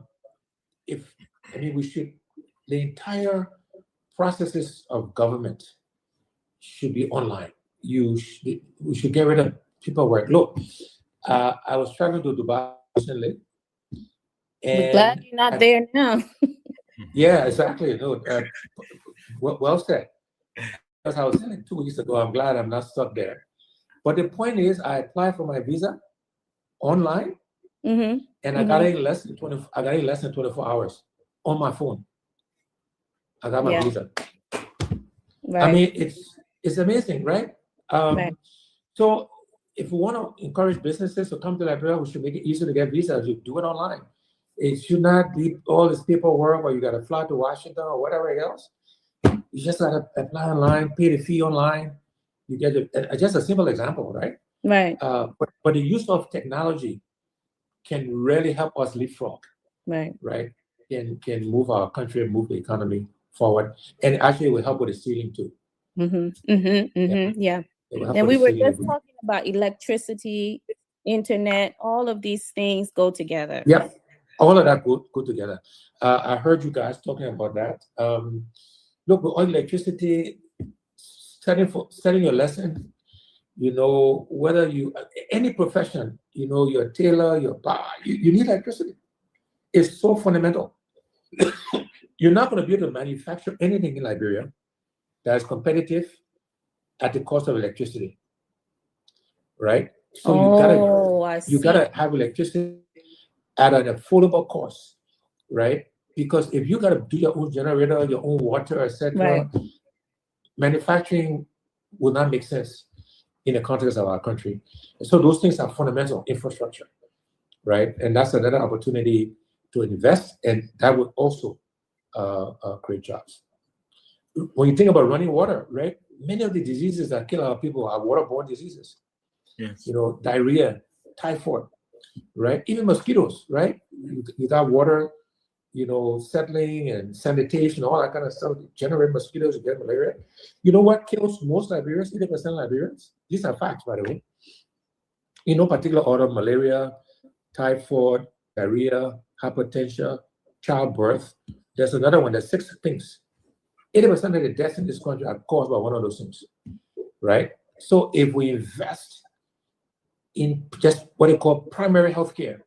entire processes of government should be online. We should get rid of paperwork. Look, I was traveling to Dubai recently, We're glad and you're not there now. yeah, exactly. No, well said. As I was saying 2 weeks ago, I'm glad I'm not stuck there. But the point is, I applied for my visa online, Mm-hmm. and I got it in less than 20. I got it in less than 24 hours on my phone. I got my Yeah. visa. Right. I mean, it's amazing, right? Right. So if we want to encourage businesses to come to Liberia, we should make it easier to get visas. You do it online. It should not be all this paperwork where you got to fly to Washington or whatever else. You just got to apply online, pay the fee online. You get it. Just a simple example, right? Right. But the use of technology can really help us leapfrog, Right. right? Can move our country and move the economy forward, and actually it will help with the stealing too. Mm-hmm. Mm-hmm. Mm-hmm. Yeah. It will help And with we the were stealing. just talking about electricity, internet, all of these things go together. Yeah, all of that go together. I heard you guys talking about that. Look, with oil, electricity, studying your lesson, whether you, any profession, you're a tailor, you're a bar, you need electricity. It's so fundamental. You're not going to be able to manufacture anything in Liberia that is competitive at the cost of electricity, right? So I you see. gotta have electricity at an affordable cost, right? Because if you gotta do your own generator, your own water, etc., Right. manufacturing will not make sense in the context of our country. So those things are fundamental infrastructure, right? And that's another opportunity to invest, and that would also create jobs. When you think about running water, right? Many of the diseases that kill our people are waterborne diseases. Yes. Diarrhea, typhoid, right? Even mosquitoes, right? You got water, settling and sanitation, all that kind of stuff, generate mosquitoes, you get malaria. You know what kills most Liberians, 80% of Liberians? These are facts, by the way. In no particular order: malaria, typhoid, diarrhea, hypertension, childbirth. There's another one, there's 6 things. 80% of the deaths in this country are caused by one of those things, right? So if we invest in just what they call primary health care,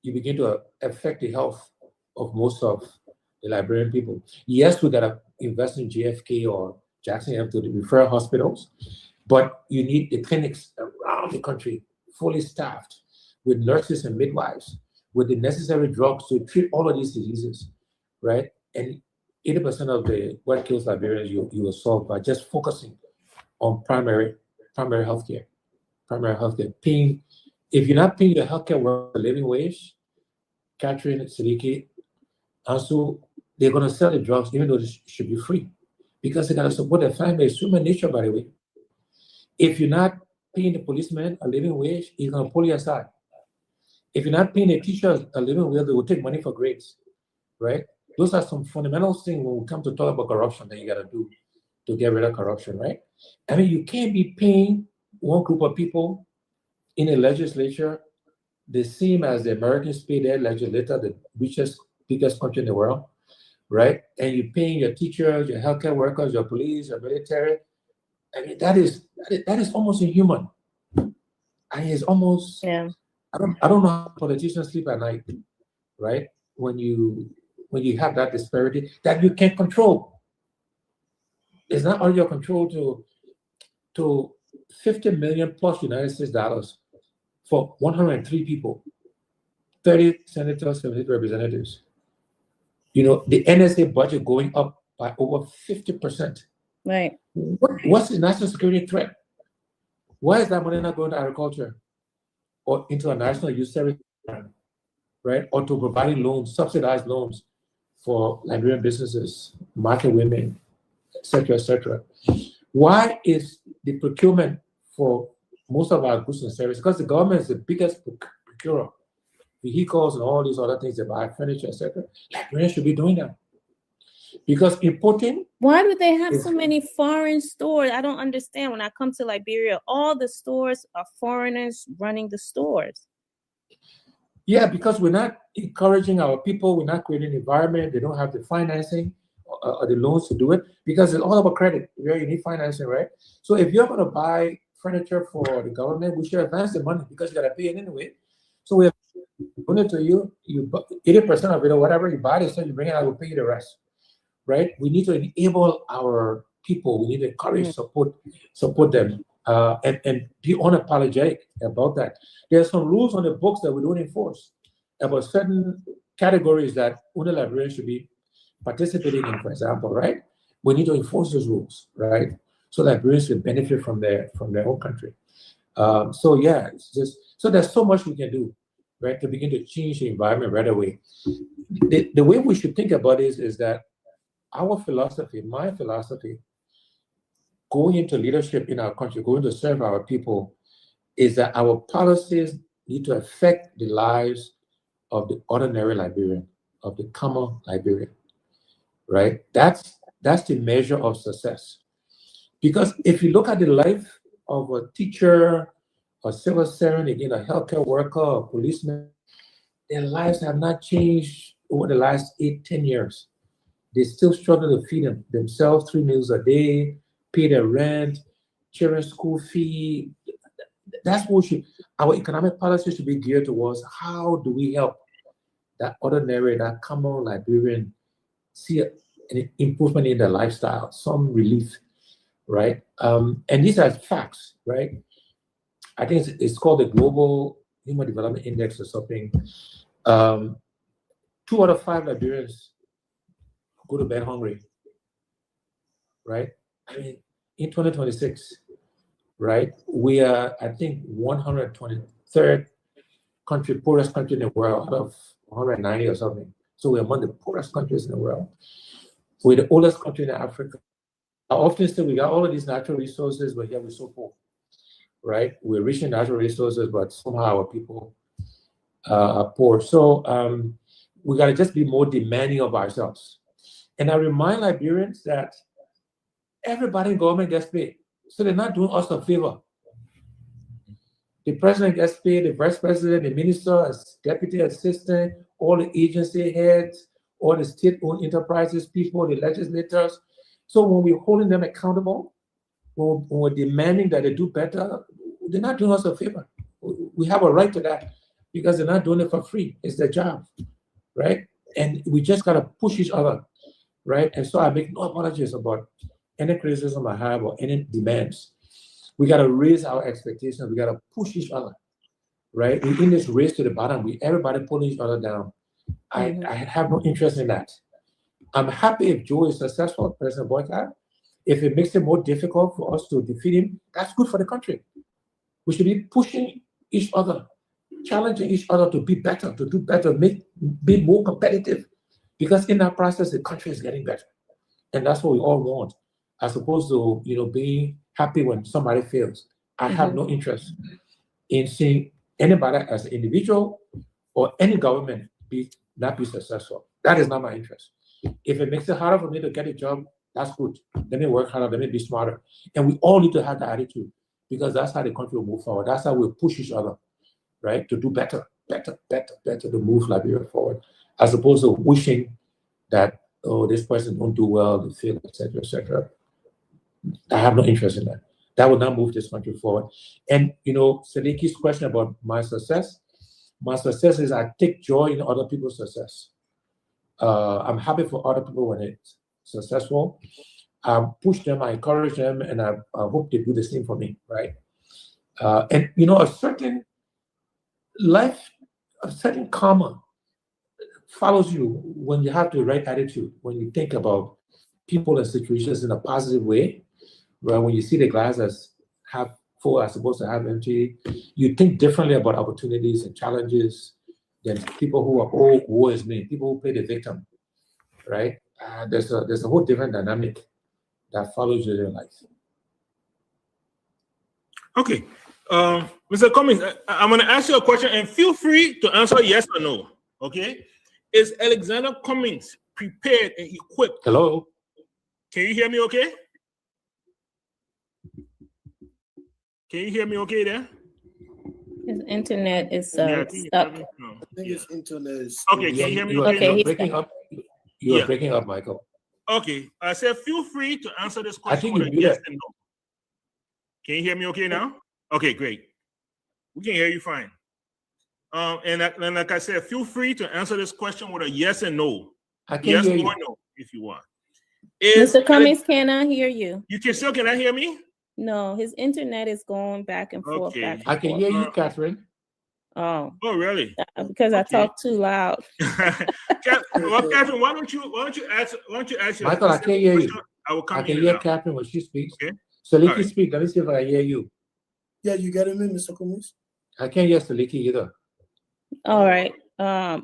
you begin to affect the health of most of the Liberian people. Yes, we gotta invest in JFK or Jackson Health to the referral hospitals, but you need the clinics around the country fully staffed with nurses and midwives, with the necessary drugs to treat all of these diseases, right? And 80% of what kills Liberians you will solve by just focusing on primary health care. Primary healthcare. If you're not paying your healthcare worker a living wage, Catherine, Siliki, also they're going to sell the drugs even though it should be free, because they got to support their family. It's human nature, by the way. If you're not paying the policeman a living wage, he's going to pull you aside. If you're not paying the teacher a living wage, they will take money for grades, right? Those are some fundamental things when we come to talk about corruption that you got to do to get rid of corruption, right? I mean, you can't be paying one group of people in the legislature the same as the Americans pay their legislator, the biggest country in the world, right? And you're paying your teachers, your healthcare workers, your police, your military. I mean, that is almost inhuman. I mean, it's almost. Yeah. I don't know how politicians sleep at night, right? When you have that disparity that you can't control. It's not under your control to 50 million plus United States dollars for 103 people, 30 senators, 78 representatives. The NSA budget going up by over 50%. Right. What's the national security threat? Why is that money not going to agriculture or into a national youth service program, right? Or to providing loans, subsidized loans for Liberian businesses, market women, etc., etc. Why is the procurement for most of our goods and services? Because the government is the biggest procurer, vehicles and all these other things, they buy furniture, etc. Liberians should be doing that. Because importing. Why do they have so many foreign stores? I don't understand. When I come to Liberia, all the stores are foreigners running the stores. Yeah, because we're not encouraging our people, we're not creating an environment, they don't have the financing or the loans to do it, because it's all about credit. You need financing, right? So if you're going to buy furniture for the government, we should advance the money because you gotta pay it anyway. So we have donate to you, 80% of it or whatever you buy it, so you bring it, I will pay you the rest. Right? We need to enable our people. We need to encourage, support them, and be unapologetic about that. There are some rules on the books that we don't enforce about certain categories that only librarians should be participating in, for example, right? We need to enforce those rules, right? So librarians can benefit from their own country. So yeah, it's just so there's so much we can do, right, to begin to change the environment right away. The way we should think about it is that our philosophy, my philosophy, going into leadership in our country, going to serve our people, is that our policies need to affect the lives of the ordinary Liberian, of the common Liberian, right? That's the measure of success. Because if you look at the life of a teacher, a civil servant, again, a healthcare worker, a policeman, their lives have not changed over the last 8-10 years. They still struggle to feed themselves 3 meals a day, pay their rent, children's school fee. That's what our economic policy should be geared towards. How do we help that ordinary, that common Liberian see an improvement in their lifestyle, some relief, right? And these are facts, right? I think it's called the Global Human Development Index or something. 2 out of 5 Liberians go to bed hungry, right? I mean, in 2026, right, we are, I think, 123rd country, poorest country in the world out of 190 or something. So we're among the poorest countries in the world. We're the oldest country in Africa. I often say we got all of these natural resources, but yet we're so poor, right? We're rich in natural resources, but somehow our people are poor. So we got to just be more demanding of ourselves. And I remind Liberians that everybody in government gets paid. So they're not doing us a favor. The president gets paid, the vice president, the minister, deputy assistant, all the agency heads, all the state-owned enterprises, people, the legislators. So when we're holding them accountable, when we're demanding that they do better, they're not doing us a favor. We have a right to that because they're not doing it for free. It's their job, right? And we just got to push each other. Right? And so I make no apologies about any criticism I have or any demands. We got to raise our expectations. We got to push each other, right? We're in this race to the bottom. Everybody pulling each other down. I have no interest in that. I'm happy if Joe is successful, President Boycott. If it makes it more difficult for us to defeat him, that's good for the country. We should be pushing each other, challenging each other to be better, to do better, be more competitive. Because in that process, the country is getting better. And that's what we all want, as opposed to, being happy when somebody fails. I have no interest in seeing anybody as an individual or any government not be successful. That is not my interest. If it makes it harder for me to get a job, that's good. Let me work harder, let me be smarter. And we all need to have that attitude because that's how the country will move forward. That's how we'll push each other, right? To do better, to move Liberia forward. As opposed to wishing that, this person don't do well, they fail, etc., etc. I have no interest in that. That will not move this country forward. And, Sadiki's question about my success is I take joy in other people's success. I'm happy for other people when it's successful. I push them, I encourage them, and I hope they do the same for me, right? And, a certain karma follows you when you have the right attitude, when you think about people and situations in a positive way, where when you see the glass as half full as opposed to half empty, you think differently about opportunities and challenges than people who are, woe is me, people who play the victim, right? There's a whole different dynamic that follows you in your life. Okay. Mr. Cummings, I'm going to ask you a question and feel free to answer yes or no, okay? Is Alexander Cummings prepared and equipped? Hello? Can you hear me okay? Can you hear me okay there? His internet is stuck. I think his internet is... Okay, can you hear me okay? Okay, you're breaking up. You're breaking up, Michael. Okay, I said feel free to answer this question I think with a yes and no. Can you hear me okay now? Okay, great. We can hear you fine. And like I said, feel free to answer this question with a yes and no. I can Yes hear or you. no, if you want. Mr. Cummings cannot hear you. You can still cannot hear me? No, his internet is going back and forth. Okay. Back and I can forth. hear you, Catherine. Oh, really? because I Okay. talk too loud. Well, Catherine, why don't you ask your Michael, I can't hear you. question? I will come I can in hear and out. Catherine when she speaks. Okay. Saliki, All right. speak. Let me see if I hear you. Yeah, you getting me, Mr. Cummings? I can't hear Saliki either. All right.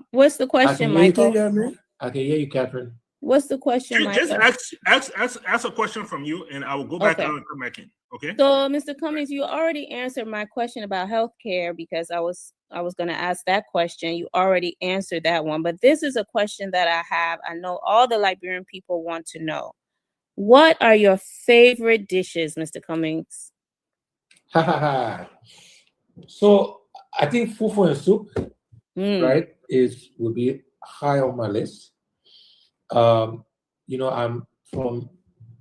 What's the I question, can hear you. Can you Michael? hear me? I can hear you, Catherine. What's the question, Just Michael? ask a question from you, and I will go back Okay. out and come back in. Okay. So, Mr. Cummings, you already answered my question about healthcare because I was going to ask that question. You already answered that one, but this is a question that I have. I know all the Liberian people want to know. What are your favorite dishes, Mr. Cummings? So I think fufu and soup, Mm. right, would be high on my list. You know, I'm from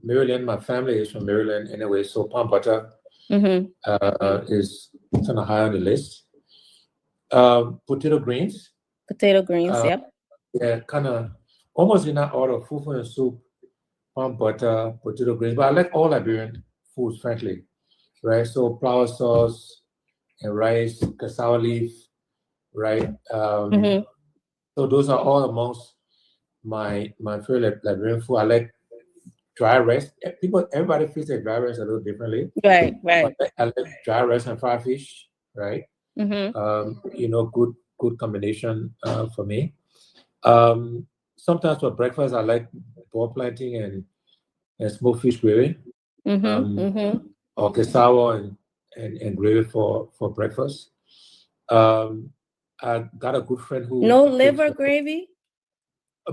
Maryland. My family is from Maryland anyway, so palm butter is kind of high on the list. Potato greens. Potato greens, yep. Yeah, kind of almost in that order: fufu and soup, palm butter, potato greens. But I like all Liberian foods, frankly, right? So flour sauce and rice, cassava leaf, right? So those are all amongst my favorite Liberian food. I like dry rice. Everybody feels like dry rice a little differently. Right. But I like dry rice and fried fish, right? You know, good combination for me. Sometimes for breakfast, I like boiled plantain and smoked fish gravy, or cassava and gravy for breakfast. I got a good friend who No liver gravy?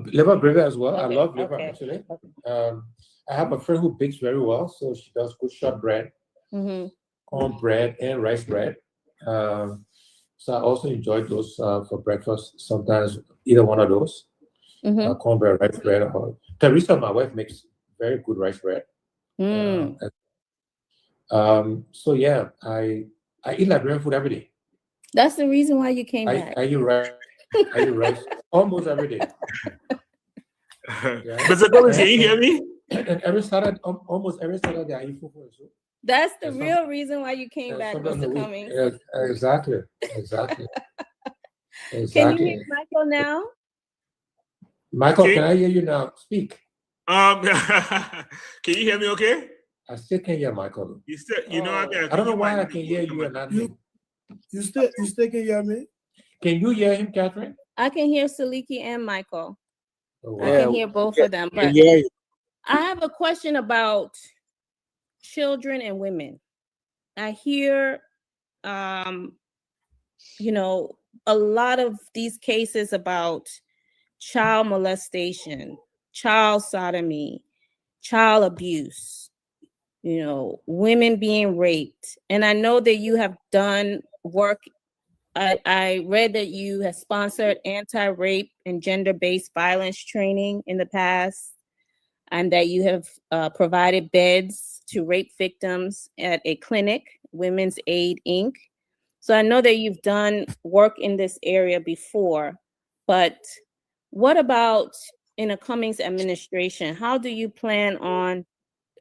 Liver gravy as well. Okay, I love liver okay. actually. I have a friend who bakes very well, so she does good shortbread, cornbread, and rice bread. So I also enjoy those for breakfast. Sometimes either one of those, cornbread, rice bread, or Teresa, my wife, makes very good rice bread. So yeah, I eat Liberian food every day. That's the reason why you came back. I eat rice. I eat rice almost every day. Yeah. Mr. Cummings, can you hear me? And every Saturday, almost every Saturday, I eat fufu and soup. That's the real reason why you came back, Mr. Cummings. Exactly. Can you hear Michael now? Michael, can I hear you now? Speak. Can you hear me okay? I still can't hear Michael. You still, you know, I don't know why I can hear you and not him. You still can hear me? Can you hear him, Catherine? I can hear Saliki and Michael. Oh, I can hear both of them. But I have a question about children and women. I hear, you know, a lot of these cases about child molestation, child sodomy, child abuse, you know, women being raped. And I know that you have done work. I read that you have sponsored anti-rape and gender-based violence training in the past, and that you have provided beds to rape victims at a clinic, Women's Aid Inc. So I know that you've done work in this area before, but what about in a Cummings administration? How do you plan on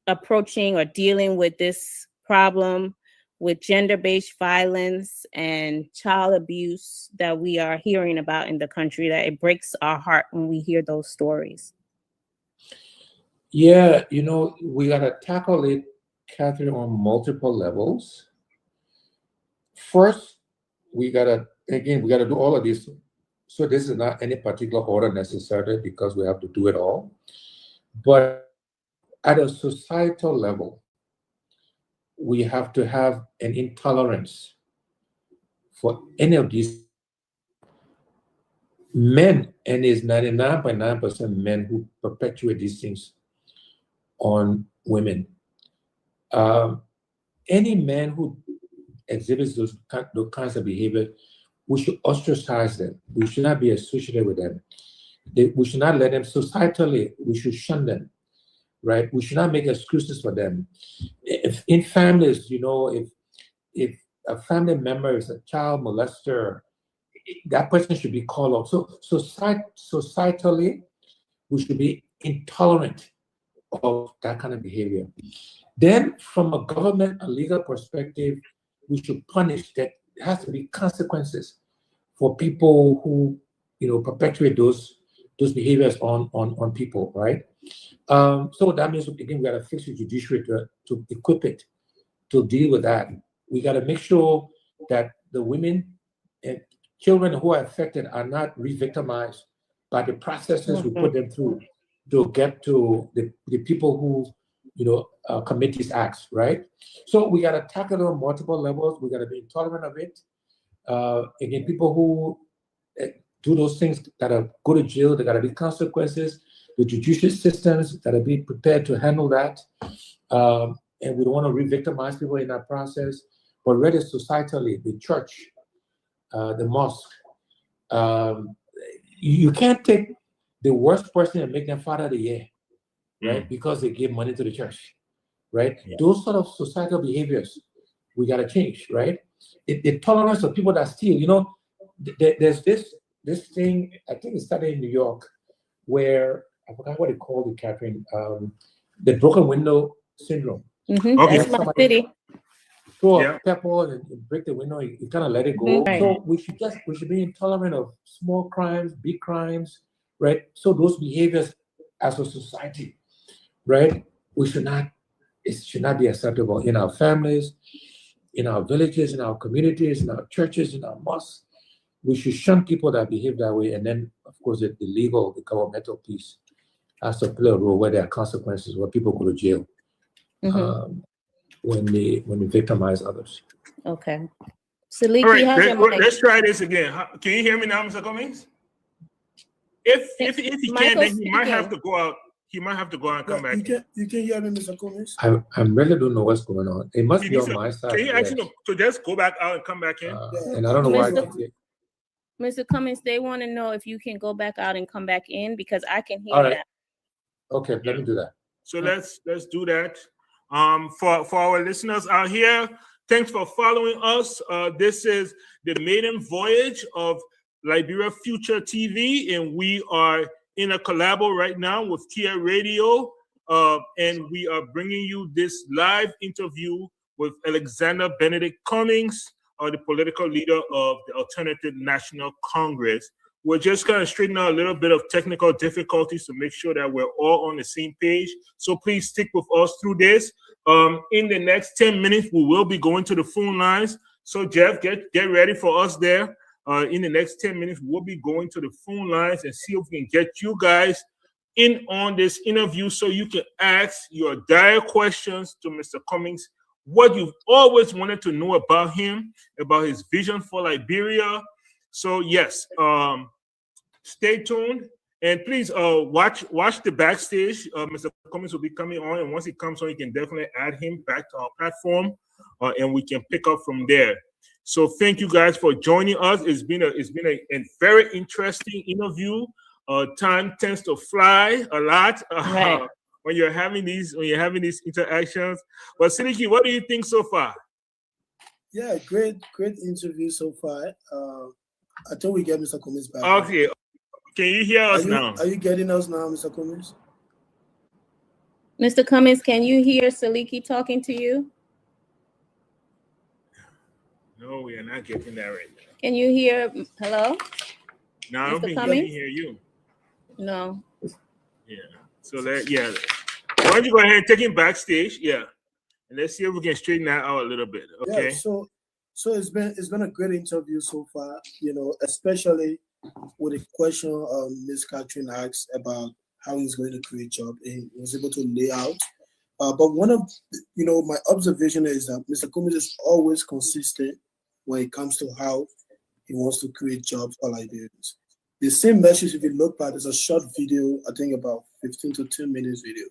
approaching or dealing with this problem with gender-based violence and child abuse that we are hearing about in the country, that it breaks our heart when we hear those stories? Yeah, you know, we got to tackle it, Catherine, on multiple levels. First, we got to do all of this. So this is not any particular order necessarily, because we have to do it all. But at a societal level, we have to have an intolerance for any of these men, and it's 99.9% men who perpetuate these things on women. Any man who exhibits those kinds of behavior, we should ostracize them. We should not be associated with them. We should not let them societally. We should shun them. right? We should not make excuses for them. If in families, if a family member is a child molester, that person should be called off. So societally, we should be intolerant of that kind of behavior. Then, from a government, a legal perspective, we should punish that. There has to be consequences for people who, perpetuate those behaviors on people, right? So that means, again, we got to fix the judiciary to equip it to deal with that. We got to make sure that the women and children who are affected are not re-victimized by the processes we put them through to get to the people who commit these acts, right? So we got to tackle it on multiple levels. We got to be intolerant of it. Again, people who do those things gotta go to jail. There gotta be consequences. The judicial systems gotta be prepared to handle that. And we don't want to re-victimize people in that process. But really, societally, the church, the mosque, you can't take the worst person and make them Father of the Year, right? Because they give money to the church, right? Yeah. Those sort of societal behaviors we gotta change, right? The tolerance of people that steal. There's this thing, I think it started in New York, where I forgot what it called it, Catherine. The broken window syndrome. Okay. That's my city. Throw a pepper and break the window, you kind of let it go. So we should be intolerant of small crimes, big crimes, right? So those behaviors as a society, right? It should not be acceptable in our families, in our villages, in our communities, in our churches, in our mosques. We should shun people that behave that way. And then, of course, the legal, the governmental piece has to play a role where there are consequences, where people go to jail when they victimize others. Okay. Saliki, all right, let's try this again. Can you hear me now, Mr. Cummings? If he can, then he might have to go out. He might have to go out and come back. You can hear me, Mr. Cummings? I really don't know what's going on. It must be on my side. Can you actually to just go back out and come back in? And I don't know why. Mr. Cummings, they want to know if you can go back out and come back in because I can hear that. Okay, let me do that. So let's do that. For our listeners out here, thanks for following us. This is the maiden voyage of Liberia Future TV, and we are in a collabo right now with Kia Radio, and we are bringing you this live interview with Alexander Benedict Cummings, the political leader of the Alternative National Congress. We're just going to straighten out a little bit of technical difficulties to make sure that we're all on the same page. So please stick with us through this. In the next 10 minutes, we will be going to the phone lines. So Jeff, get ready for us there. In the next 10 minutes, we'll be going to the phone lines and see if we can get you guys in on this interview so you can ask your dire questions to Mr. Cummings, what you've always wanted to know about him, about his vision for Liberia. So yes, stay tuned and please watch the backstage. Mr. Cummings will be coming on, and once he comes on, you can definitely add him back to our platform, and we can pick up from there. So thank you guys for joining us. It's been a very interesting interview. Time tends to fly a lot when you're having these interactions. But Siliki, what do you think so far? Yeah, great interview so far. I thought we get Mr. Cummings back. Okay, can you hear us now? Are you getting us now, Mr. Cummings? Mr. Cummings, can you hear Saliki talking to you? No, we are not getting that right now. Can you hear? Hello? No, I don't think he can hear you. No. Yeah. So why don't you go ahead and take him backstage? Yeah. And let's see if we can straighten that out a little bit. Okay. Yeah, so it's been a great interview so far, especially with the question Ms. Catherine asked about how he's going to create job, and he was able to lay out. But one of my observation is that Mr. Cummings is always consistent when it comes to how he wants to create jobs for Liberians. The same message, if you look back, there's a short video, I think about 15 to 10 minutes video,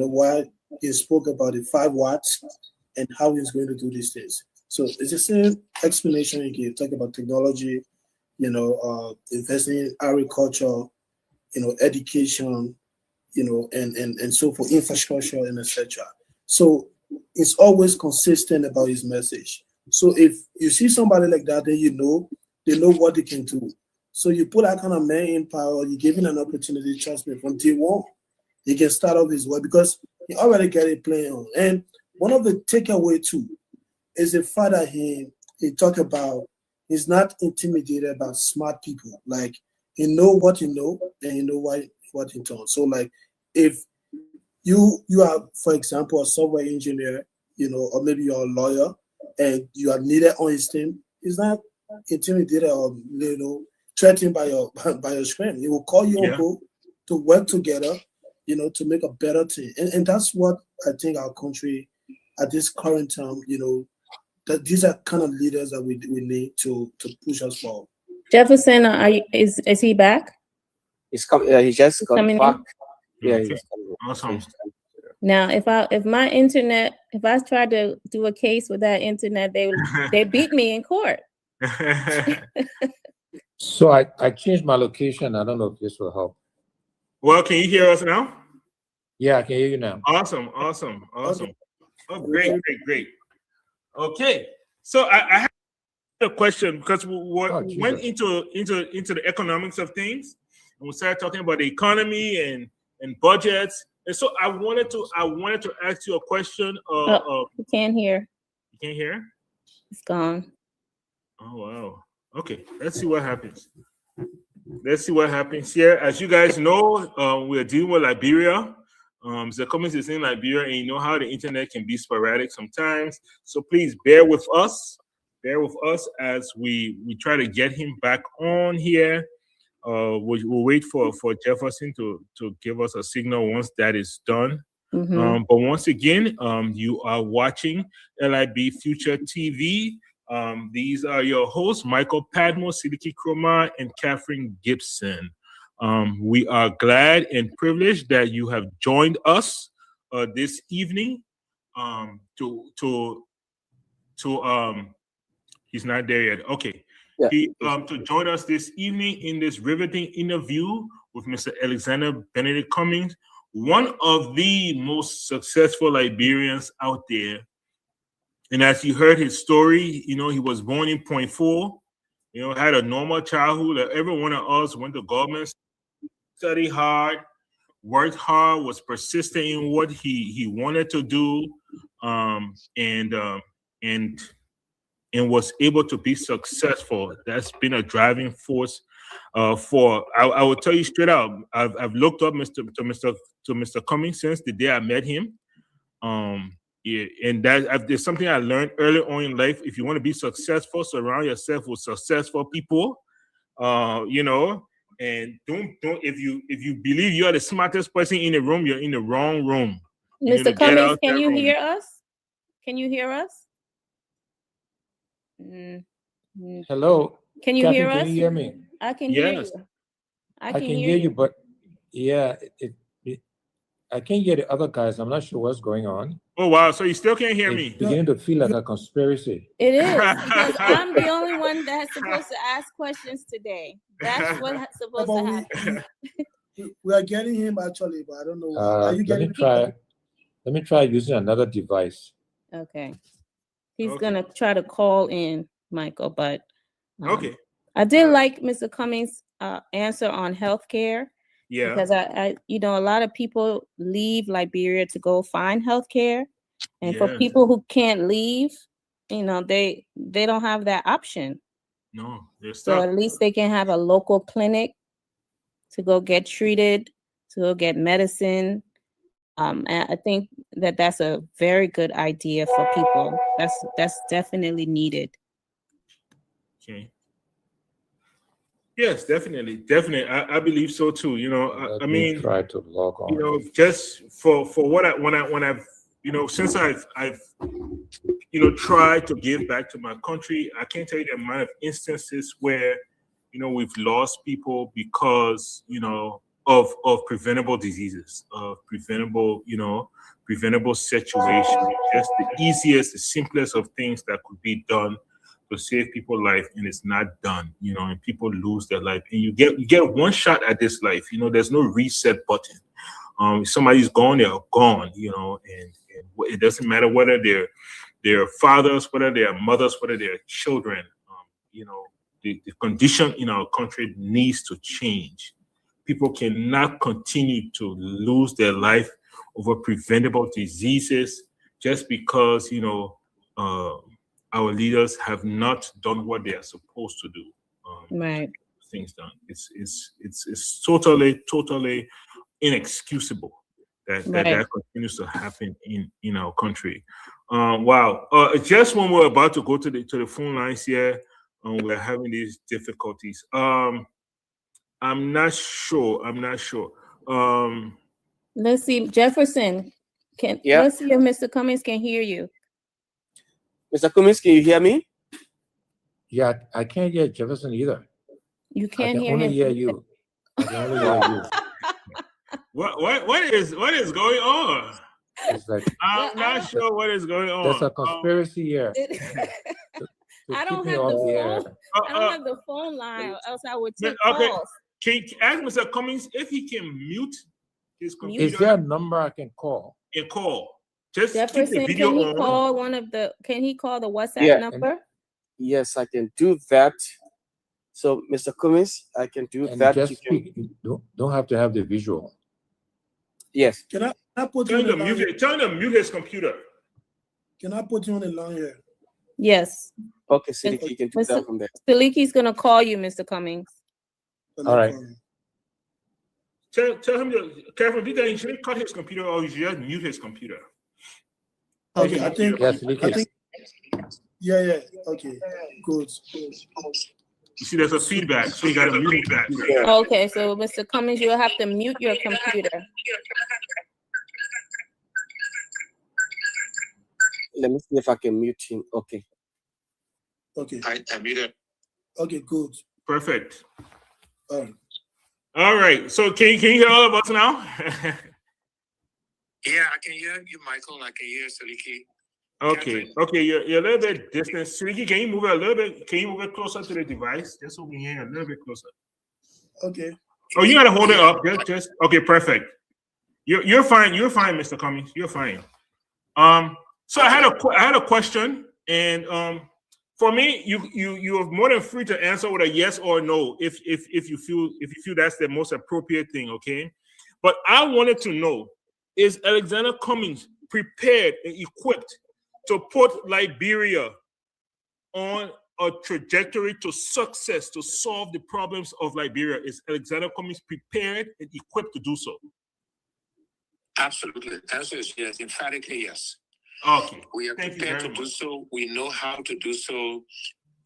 where he spoke about the 5 watts and how he's going to do these things. So it's the same explanation he gave, talk about technology, investing in agriculture, education, and so for infrastructure and etc. So it's always consistent about his message. So if you see somebody like that, then they know what they can do. So you put that kind of man in power, you give him an opportunity, trust me, from day one, he can start off his way because he already got it playing on. And one of the takeaway too is the fact that he talked about he's not intimidated about smart people. Like he know what he know and he know what he does. So like if you are, for example, a software engineer, or maybe you're a lawyer and you are needed on his team, he's not intimidated or threatened by your screen. He will call you on go to work together, to make a better team. And that's what I think our country at this current time, that these are kind of leaders that we need to push us forward. Jefferson, is he back? He's coming. He just got back. Yeah, he's coming. Awesome. Now, if I tried to do a case with that internet, they beat me in court. So I changed my location. I don't know if this will help. Well, can you hear us now? Yeah, I can hear you now. Awesome. Oh, great. Okay, so I have a question because we went into the economics of things, and we started talking about the economy and budgets. And so I wanted to ask you a question. You can't hear. You can't hear? It's gone. Oh wow. Okay, let's see what happens. Let's see what happens here. As you guys know, we're dealing with Liberia. The comments is in Liberia, and you know how the internet can be sporadic sometimes. So please bear with us. Bear with us as we try to get him back on here. We'll wait for Jefferson to give us a signal once that is done. Mm-hmm. But once again, you are watching LIB Future TV. These are your hosts, Michael Padmore, Siliki Kroma, and Catherine Gibson. We are glad and privileged that you have joined us this evening to he's not there yet. Okay. Yeah. To join us this evening in this riveting interview with Mr. Alexander Benedict Cummings, one of the most successful Liberians out there. And as you heard his story, he was born in Point 4, had a normal childhood. Every one of us went to government, studied hard, worked hard, was persistent in what he wanted to do, and was able to be successful. That's been a driving force for. I will tell you straight out. I've looked up Mr. Cummings since the day I met him. And there's something I learned early on in life. If you want to be successful, surround yourself with successful people. And don't if you believe you are the smartest person in the room, you're in the wrong room. Mr. Cummings, can you hear us? Can you hear us? Hello. Can you Catherine, hear us? Can you hear me? I can hear you. I can hear you, but yeah, I can't hear the other guys. I'm not sure what's going on. Oh wow! So you still can't hear me? Beginning to feel like a conspiracy. It is because I'm the only one that's supposed to ask questions today. That's what's supposed to happen. We are getting him actually, but I don't know. Are you getting Let me try using another device. Okay. He's gonna try to call in, Michael, but okay. I did like Mr. Cummings' answer on healthcare. Yeah. Because I a lot of people leave Liberia to go find healthcare, and for people who can't leave, they don't have that option. No, they're stuck. So at least they can have a local clinic to go get treated, to go get medicine. And I think that's a very good idea for people. That's definitely needed. Okay. Yes, definitely. I believe so too. I mean, try to log on. Just for what I've since I've tried to give back to my country, I can't tell you the amount of instances where we've lost people because of preventable diseases, of preventable situations. Just the easiest, the simplest of things that could be done to save people's life, and it's not done, and people lose their life. And you get one shot at this life. There's no reset button. Somebody's gone, they're gone, you know, and it doesn't matter whether they're fathers, whether they're mothers, whether they're children. You know, the condition in our country needs to change. People cannot continue to lose their life over preventable diseases just because, you know, our leaders have not done what they are supposed to do. Right. Things done. It's totally inexcusable that that continues to happen in our country. Wow. Just when we're about to go to the phone lines here, we're having these difficulties. I'm not sure. Let's see, Jefferson. Yeah. Let's see if Mr. Cummings can hear you. Mr. Cummings, can you hear me? Yeah, I can't hear Jefferson either. You I can't can hear only him. hear you. I can only hear you. What is going on? It's like I'm not sure what is going on. there's a conspiracy here. I don't keep me have off the the phone. air. I don't have the phone line, or else I would take Okay. calls. Can you ask Mr. Cummings if he can mute his computer Is there a number I can call? and call? Just keep the Jefferson, video can he on. call Can he call the WhatsApp Yeah. number? Yes, I can do that. So, Mr. Cummings, I can do And that. just You can, speak. You don't have to have the visual. yes. Can I put you Tell on the him to line? mute. Tell him to mute his computer. Can I put you on the line here? Yes. Okay, Siddiq, you can do that from there. Saliki's gonna call you, Mr. Cummings. All right. Tell him to careful. He should cut his computer or he should just mute his computer. Okay, I think. Yes, I think. Yeah. Okay. Good. You see, there's a feedback, so you got to mute it. Okay, so Mr. Cummings, you'll have to mute your computer. Let me see if I can mute him. Okay. Okay. I muted. Okay. Good. Perfect. All right. All right. So can you hear all of us now? Yeah, I can hear you, Michael. I can hear Saliki. Okay. Okay. You're a little bit distant. Sriki, can you move it a little bit? Can you move it closer to the device? Just so we can hear a little bit closer. Okay. Oh, you gotta hold it up. Just okay. Perfect. You're fine. You're fine, Mr. Cummings. You're fine. So I had a question, and for me, you are more than free to answer with a yes or no if you feel that's the most appropriate thing. Okay. But I wanted to know: is Alexander Cummings prepared and equipped to put Liberia on a trajectory to success to solve the problems of Liberia? Is Alexander Cummings prepared and equipped to do so? Absolutely. The answer is yes. Emphatically, yes. Okay. We are prepared to do so. We know how to do so.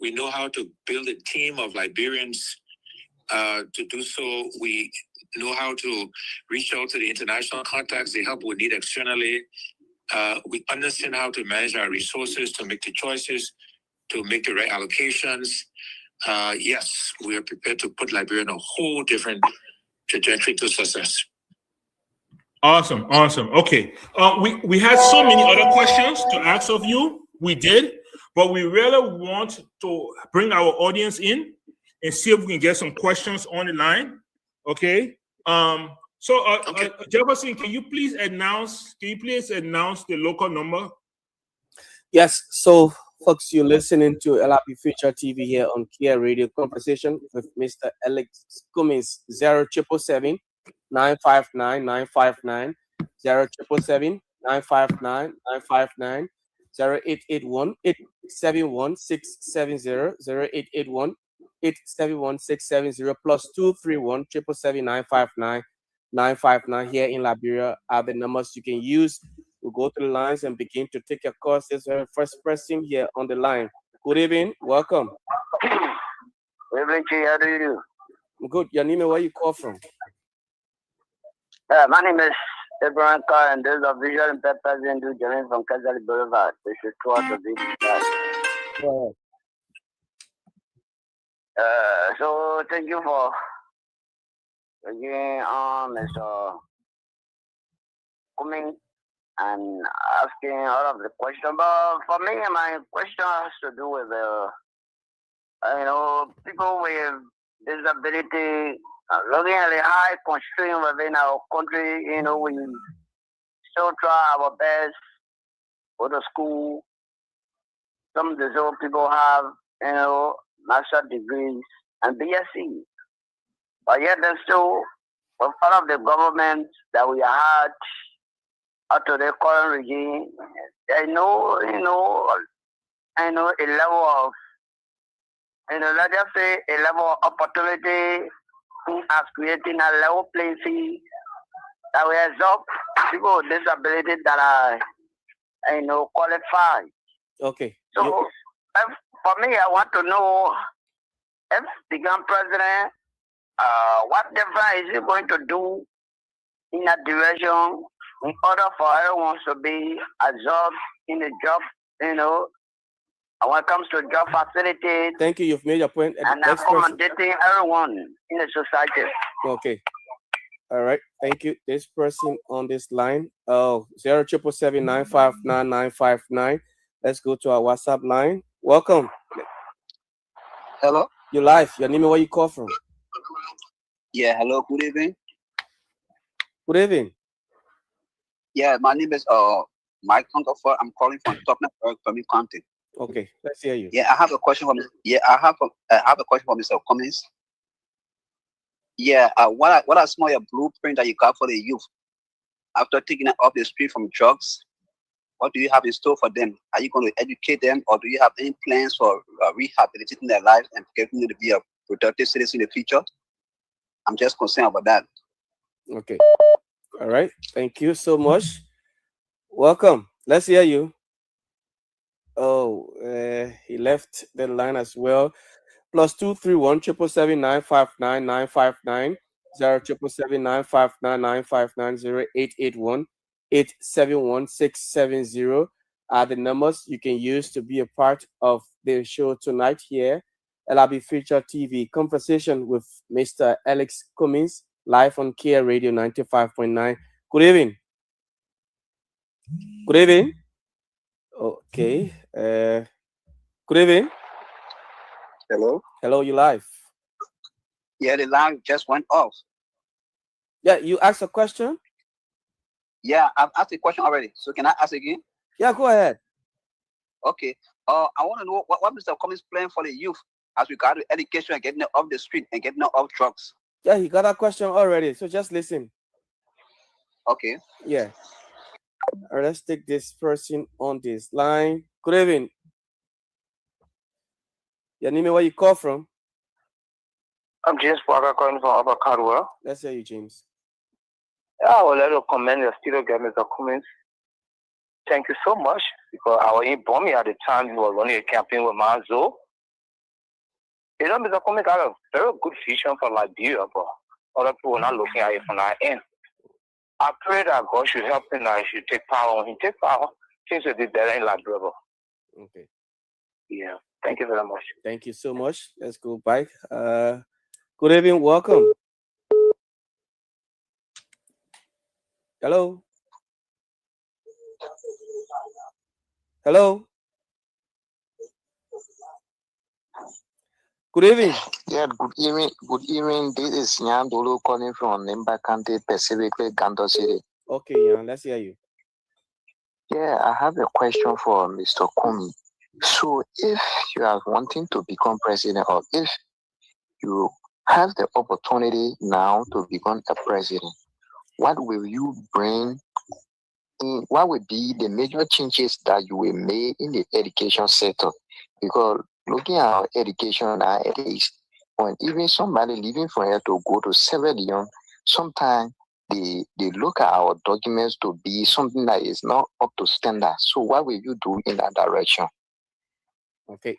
We know how to build a team of Liberians to do so. We know how to reach out to the international contacts, the help we need externally. We understand how to manage our resources, to make the choices, to make the right allocations. Yes, we are prepared to put Liberia on a whole different trajectory to success. Awesome. Okay. We had so many other questions to ask of you. We did, but we really want to bring our audience in and see if we can get some questions on the line. Okay. Okay. Jefferson, can you please announce the local number? Yes. So, folks, you're listening to LIB Future TV here on Kia Radio Conversation with Mr. Alex Cummings. 0777 959 959 0777 959 959 0881 871 670 0881 871 670 plus 231 777 959 959 here in Liberia are the numbers you can use. We'll go to the lines and begin to take your calls. This very first person here on the line. Good evening. Welcome. Good evening, Chi. How do you do? I'm good. Your name and where you call from? My name is Abraham Carr, and this is a visual impaired person who joining from Kazali Boulevard. This is towards the beach. So thank you for bringing on Mr. Cummings and asking all of the questions. But for me, my question has to do with people with disability, looking at the high constraint within our country, we still try our best, go to school. Some disabled people have, master degrees and BSc. But yet there's still a part of the government that we had up to the current regime. I know, a level of, let's just say a level of opportunity as creating a level playing field that will absorb people with disabilities that are, qualified. Okay. So for me, I want to know if the current president, what difference is he going to do in that direction in order for everyone to be absorbed in the job, when it comes to job facilities. Thank you. You've made your point. And accommodating everyone in the society. Okay. All right. Thank you. This person on this line, 07779599959. Let's go to our WhatsApp line. Welcome. Hello. You're live. Your name and where you call from? Yeah. Hello. Good evening. Good evening. Yeah, my name is Mike Hungerford. I'm calling from Top Network, Permian County. Okay, let's hear you. Yeah, I have a question for I have a question for Mr. Cummings. Yeah, what are some of your blueprint that you got for the youth after taking them off the street from drugs? What do you have in store for them? Are you going to educate them, or do you have any plans for rehabilitating their lives and getting them to be a productive citizen in the future? I'm just concerned about that. Okay. All right. Thank you so much. Welcome. Let's hear you. Oh, he left the line as well. +231 777 959 0881 are the numbers you can use to be a part of the show tonight here. LIB Future TV conversation with Mr. Alex Cummings live on Kia Radio 95.9. Good evening. Good evening. Okay. Good evening. Hello. Hello, you live. Yeah, the line just went off. Yeah, you asked a question? Yeah, I've asked a question already. So can I ask again? Yeah, go ahead. Okay. I want to know what Mr. Cummings plan for the youth as regard to education and getting them off the street and getting them off drugs. Yeah, he got a question already. So just listen. Okay. Yeah. All right, let's take this person on this line. Good evening. Your name and where you call from? I'm James Parker calling from Upper Caldwell. Let's hear you, James. Yeah, I would like to commend the studio guy, Mr. Cummings. Thank you so much, because I was in Bombay at the time he was running a campaign with Manzo. Mr. Cummings got a very good vision for Liberia, but other people are not looking at it from that end. I pray that God should help him, that he should take power. When he take power, things will be better in Liberia. Okay. Yeah. Thank you very much. Thank you so much. Let's go back. Good evening. Welcome. Hello. Hello. Good evening. Yeah, good evening. Good evening. This is Yan Dolo calling from Nimba County, Pacific, Ganto City. Okay, Yan, let's hear you. Yeah, I have a question for Mr. Kumi. So, if you are wanting to become president, or if you have the opportunity now to become a president, what will you bring in? What will be the major changes that you will make in the education sector? Because looking at our education nowadays, when even somebody leaving from here to go to Sierra Leone, sometimes they look at our documents to be something that is not up to standard. So what will you do in that direction? Okay.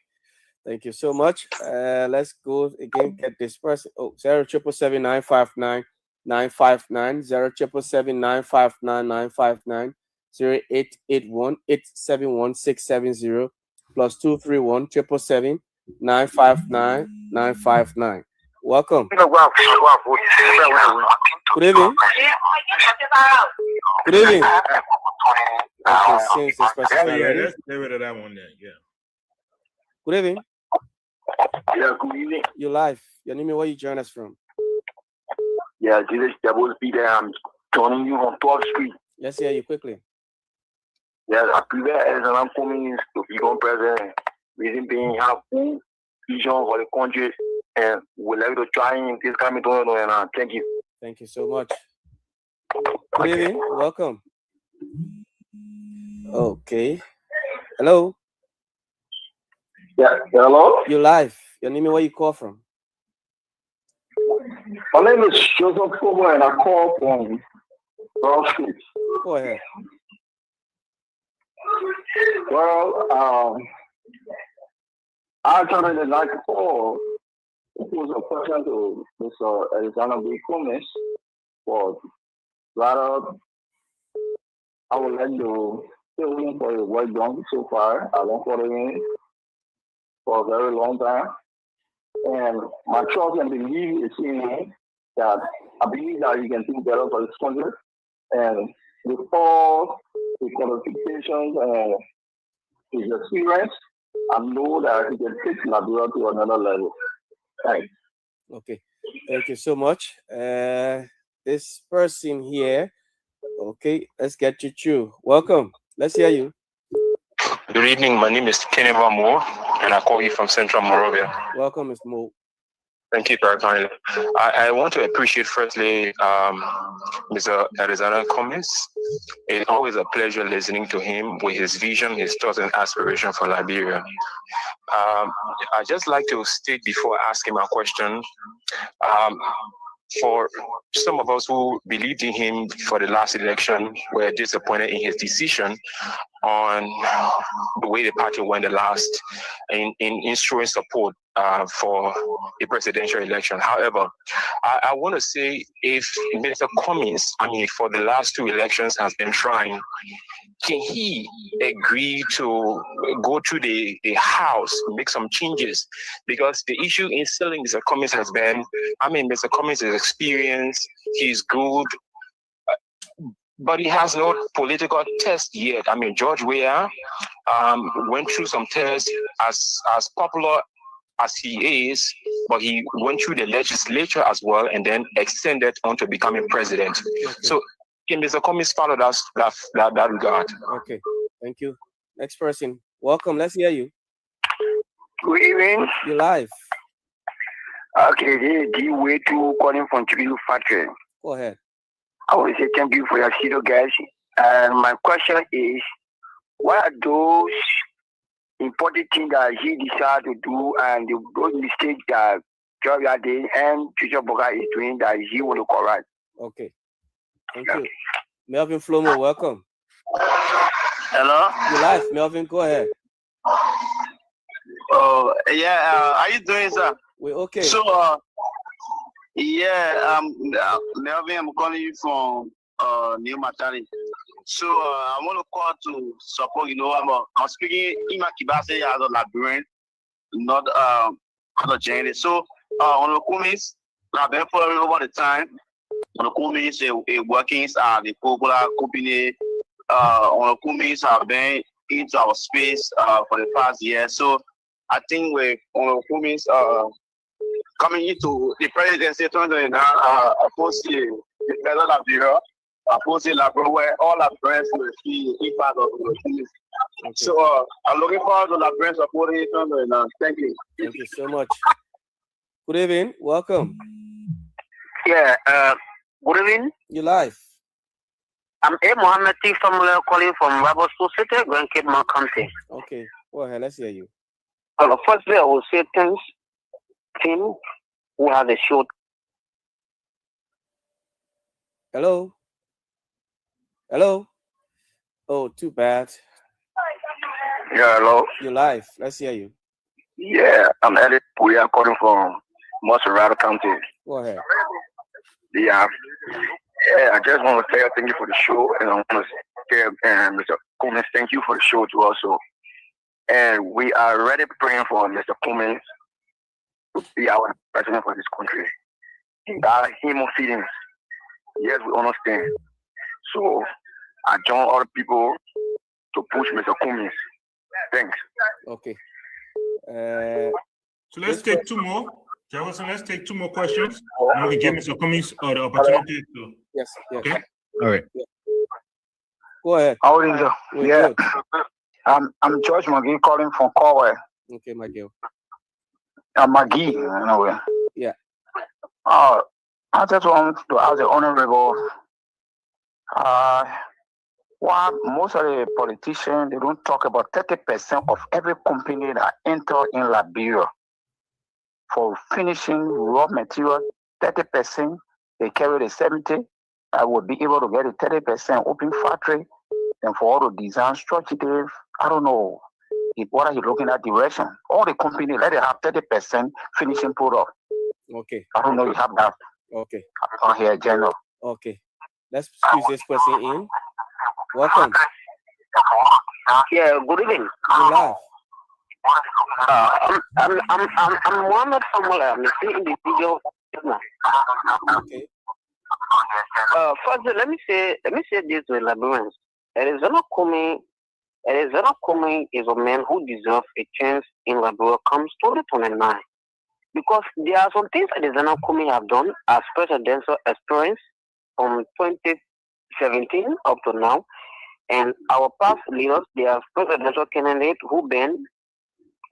Thank you so much. Let's go again. Get this person. 0777959 959 0777959 0881 871 +231 777 959 959. Welcome. Good evening. Good evening. Okay, since this person yeah, let's get rid of that one then. Yeah. Good evening. Yeah, good evening. You live. Your name and where you join us from? Yeah, this is Devil Peter. I'm joining you on 12th Street. Let's hear you quickly. Yes, I prepare as I'm coming to become president. Reason being, have full vision for the country, and we'll like to try in this coming to and thank you. Thank you so much. Good evening. Welcome. Okay. Hello. Yeah, hello? You live. Your name and where you call from? My name is Joseph Kobo, and I call from Brown Street. Go ahead. Well, I actually did not call. It was a question to Mr. Alexander B. Cummings, but rather, I would like to say waiting for your work done so far. I've been following it for a very long time. And my trust and belief is in that I believe that you can do better for this country. And with all the qualifications and his experience, I know that he can take Liberia to another level. Thanks. Okay. Thank you so much. This person here. Okay, let's get you through. Welcome. Let's hear you. Good evening. My name is Keneva Moore, and I call you from Central Moravia. Welcome, Mr. Moore. Thank you very kindly. I want to appreciate firstly Mr. Alexander Cummings. It's always a pleasure listening to him with his vision, his thoughts and aspiration for Liberia. I'd just like to state before asking my question, for some of us who believed in him for the last election were disappointed in his decision on the way the party went the last in showing support for the presidential election. However, I want to say if Mr. Cummings, for the last two elections has been trying, can he agree to go to the House, make some changes? Because the issue in selling Mr. Cummings has been, Mr. Cummings is experienced, he's good, but he has no political test yet. George Weah went through some tests as popular as he is, but he went through the legislature as well and then extended on to becoming president. Okay. So can Mr. Cummings follow that regard? Okay, thank you. Next person. Welcome. Let's hear you. Good evening. You live. Okay, this is D-Way2 calling from Tribu Factory. Go ahead. I want to say thank you for your studio, guys. And my question is, what are those important things that he decided to do and those mistakes that George did and Future Boga is doing that he want to correct? Okay. Thank you. Melvin Flomo, welcome. Hello? You live, Melvin, go ahead. Oh, yeah, how you doing, sir? We're okay. So, Melvin, I'm calling you from New Matani. So, I want to call to support, I'm speaking Ima Kibase as a Liberian, not as a journalist. So, on the Kumis, I've been following over the time. On the Kumis, working at the popular company. On the Kumis, have been into our space for the past year. So, I think we're on the Kumis, coming into the presidency 2029, opposed to the president of Liberia, opposed to Liberia, where all our friends will see the impact of the Kumis. Okay. So, I'm looking forward to the friends supporting it. Thank you. Thank you so much. Good evening. Welcome. Yeah, good evening. You live. I'm A. Mohammed T. Famula calling from Rabo City, Grand Cape County. Okay, go ahead. Let's hear you. Firstly, I will say thanks to him who has a show. Hello? Hello? Oh, too bad. Yeah, hello. You're live. Let's hear you. Yeah, I'm Eddie. We are calling from Monserrado County. Go ahead. Yeah. Yeah, I just want to say thank you for the show, and I want to say, Mr. Cummings, thank you for the show too also. And we are already praying for Mr. Cummings to be our president for this country. He got human feelings. Yes, we understand. So I join other people to push Mr. Cummings. Thanks. Okay. So let's take two more. Jefferson, let's take two more questions. Now we give Mr. Cummings the opportunity to. Yes. Okay. All right. Yeah. Go ahead. How are you? We're good. I'm George McGee calling from Corway. Okay, Miguel. McGee, anyway. Yeah. I just want to ask the honorable. Why most of the politicians they don't talk about 30% of every company that enter in Liberia for finishing raw material. 30% they carry the 70. I would be able to get a 30% open factory, and for all the design structure, I don't know. What are you looking at direction? All the company let it have 30% finishing product. Okay. I don't know you have that. Okay. On here, General. Okay. Let's squeeze this person in. Welcome. Yeah, good evening. You're live. I'm Mohammed Famula. I'm the individual. Okay. First, let me say this to Liberians. Arizona Comey is a man who deserves a chance in Liberia comes 2029. Because there are some things Arizona Comey have done as presidential experience from 2017 up to now. And our past leaders, they are presidential candidates who been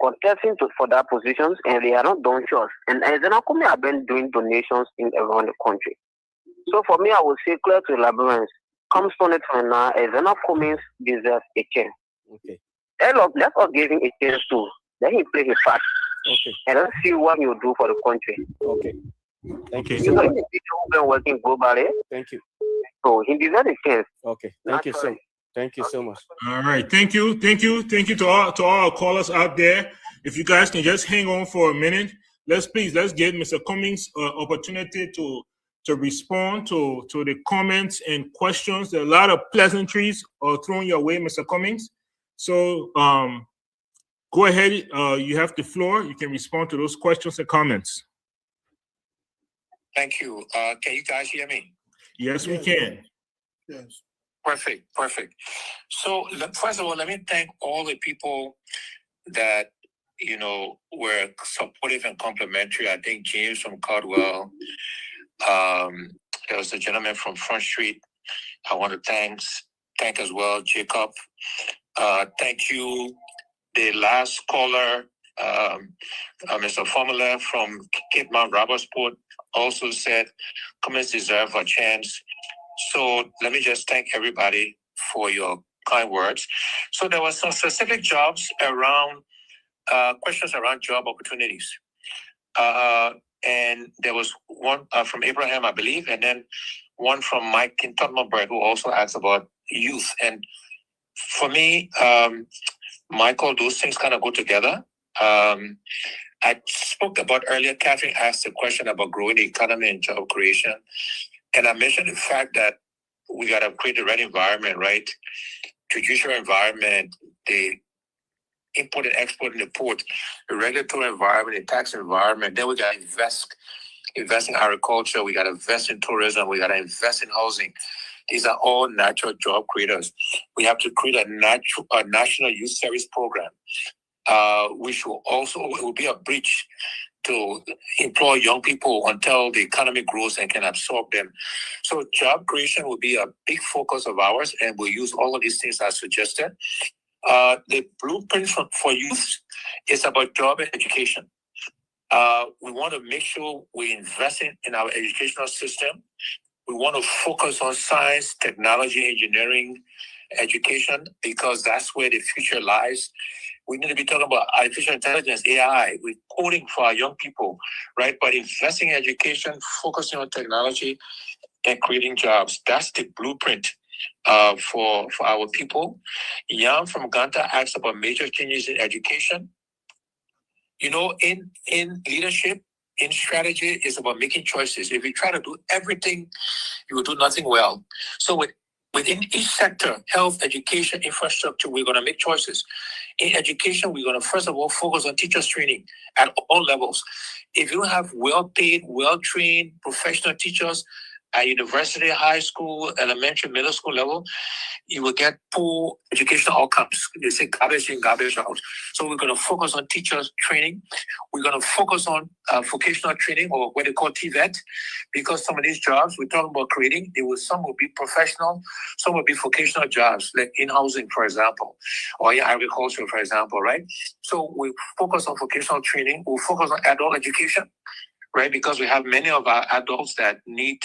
contesting for that positions, and they are not done shows. And Arizona Comey have been doing donations in around the country. So for me, I would say clear to Liberians, come 2029, Arizona Comey deserves a chance. Okay. Let's all give him a chance too. Let him play his part. Okay. And let's see what he will do for the country. Okay. Thank you. He's an individual who been working globally. Thank you. So he deserves a chance. Okay. Thank you so much. Thank you so much. All right. Thank you to all our callers out there. If you guys can just hang on for a minute, let's give Mr. Cummings opportunity to respond to the comments and questions. There are a lot of pleasantries thrown your way, Mr. Cummings. So go ahead. You have the floor. You can respond to those questions and comments. Thank you. Can you guys hear me? Yes, we can. Yes. Perfect. So first of all, let me thank all the people that were supportive and complimentary. I think James from Caldwell. There was a gentleman from Front Street. I want to thank as well, Jacob. Thank you, the last caller, Mr. Formula from Cape Mount Robertsport, also said comments deserve a chance. So let me just thank everybody for your kind words. So there were some specific jobs around, questions around job opportunities. And there was one from Abraham, I believe, and then one from Mike in Tottenberg, who also asked about youth. And for me, Michael, those things kind of go together. I spoke about earlier, Catherine asked a question about growing the economy and job creation. And I mentioned the fact that we got to create the right environment, right? Judicial environment, the import and export in the port, the regulatory environment, the tax environment. Then we got to invest in agriculture. We got to invest in tourism. We got to invest in housing. These are all natural job creators. We have to create a national youth service program, which will be a bridge to employ young people until the economy grows and can absorb them. So job creation will be a big focus of ours, and we'll use all of these things I suggested. The blueprint for youth is about job and education. We want to make sure we invest in our educational system. We want to focus on science, technology, engineering, education, because that's where the future lies. We need to be talking about artificial intelligence, AI. We're coding for our young people, right? But investing in education, focusing on technology, and creating jobs. That's the blueprint for our people. Jan from Ganta asked about major changes in education. In leadership, in strategy, it's about making choices. If you try to do everything, you will do nothing well. So within each sector, health, education, infrastructure, we're going to make choices. In education, we're going to, first of all, focus on teachers training at all levels. If you don't have well-paid, well-trained, professional teachers, at university, high school, elementary, middle school level, you will get poor educational outcomes. They say garbage in, garbage out. So we're going to focus on teachers training. We're going to focus on vocational training, or what they call TVET, because some of these jobs we're talking about creating, some will be professional, some will be vocational jobs, like in housing, for example, or in agriculture, for example, right? So we focus on vocational training. We'll focus on adult education, right? Because we have many of our adults that need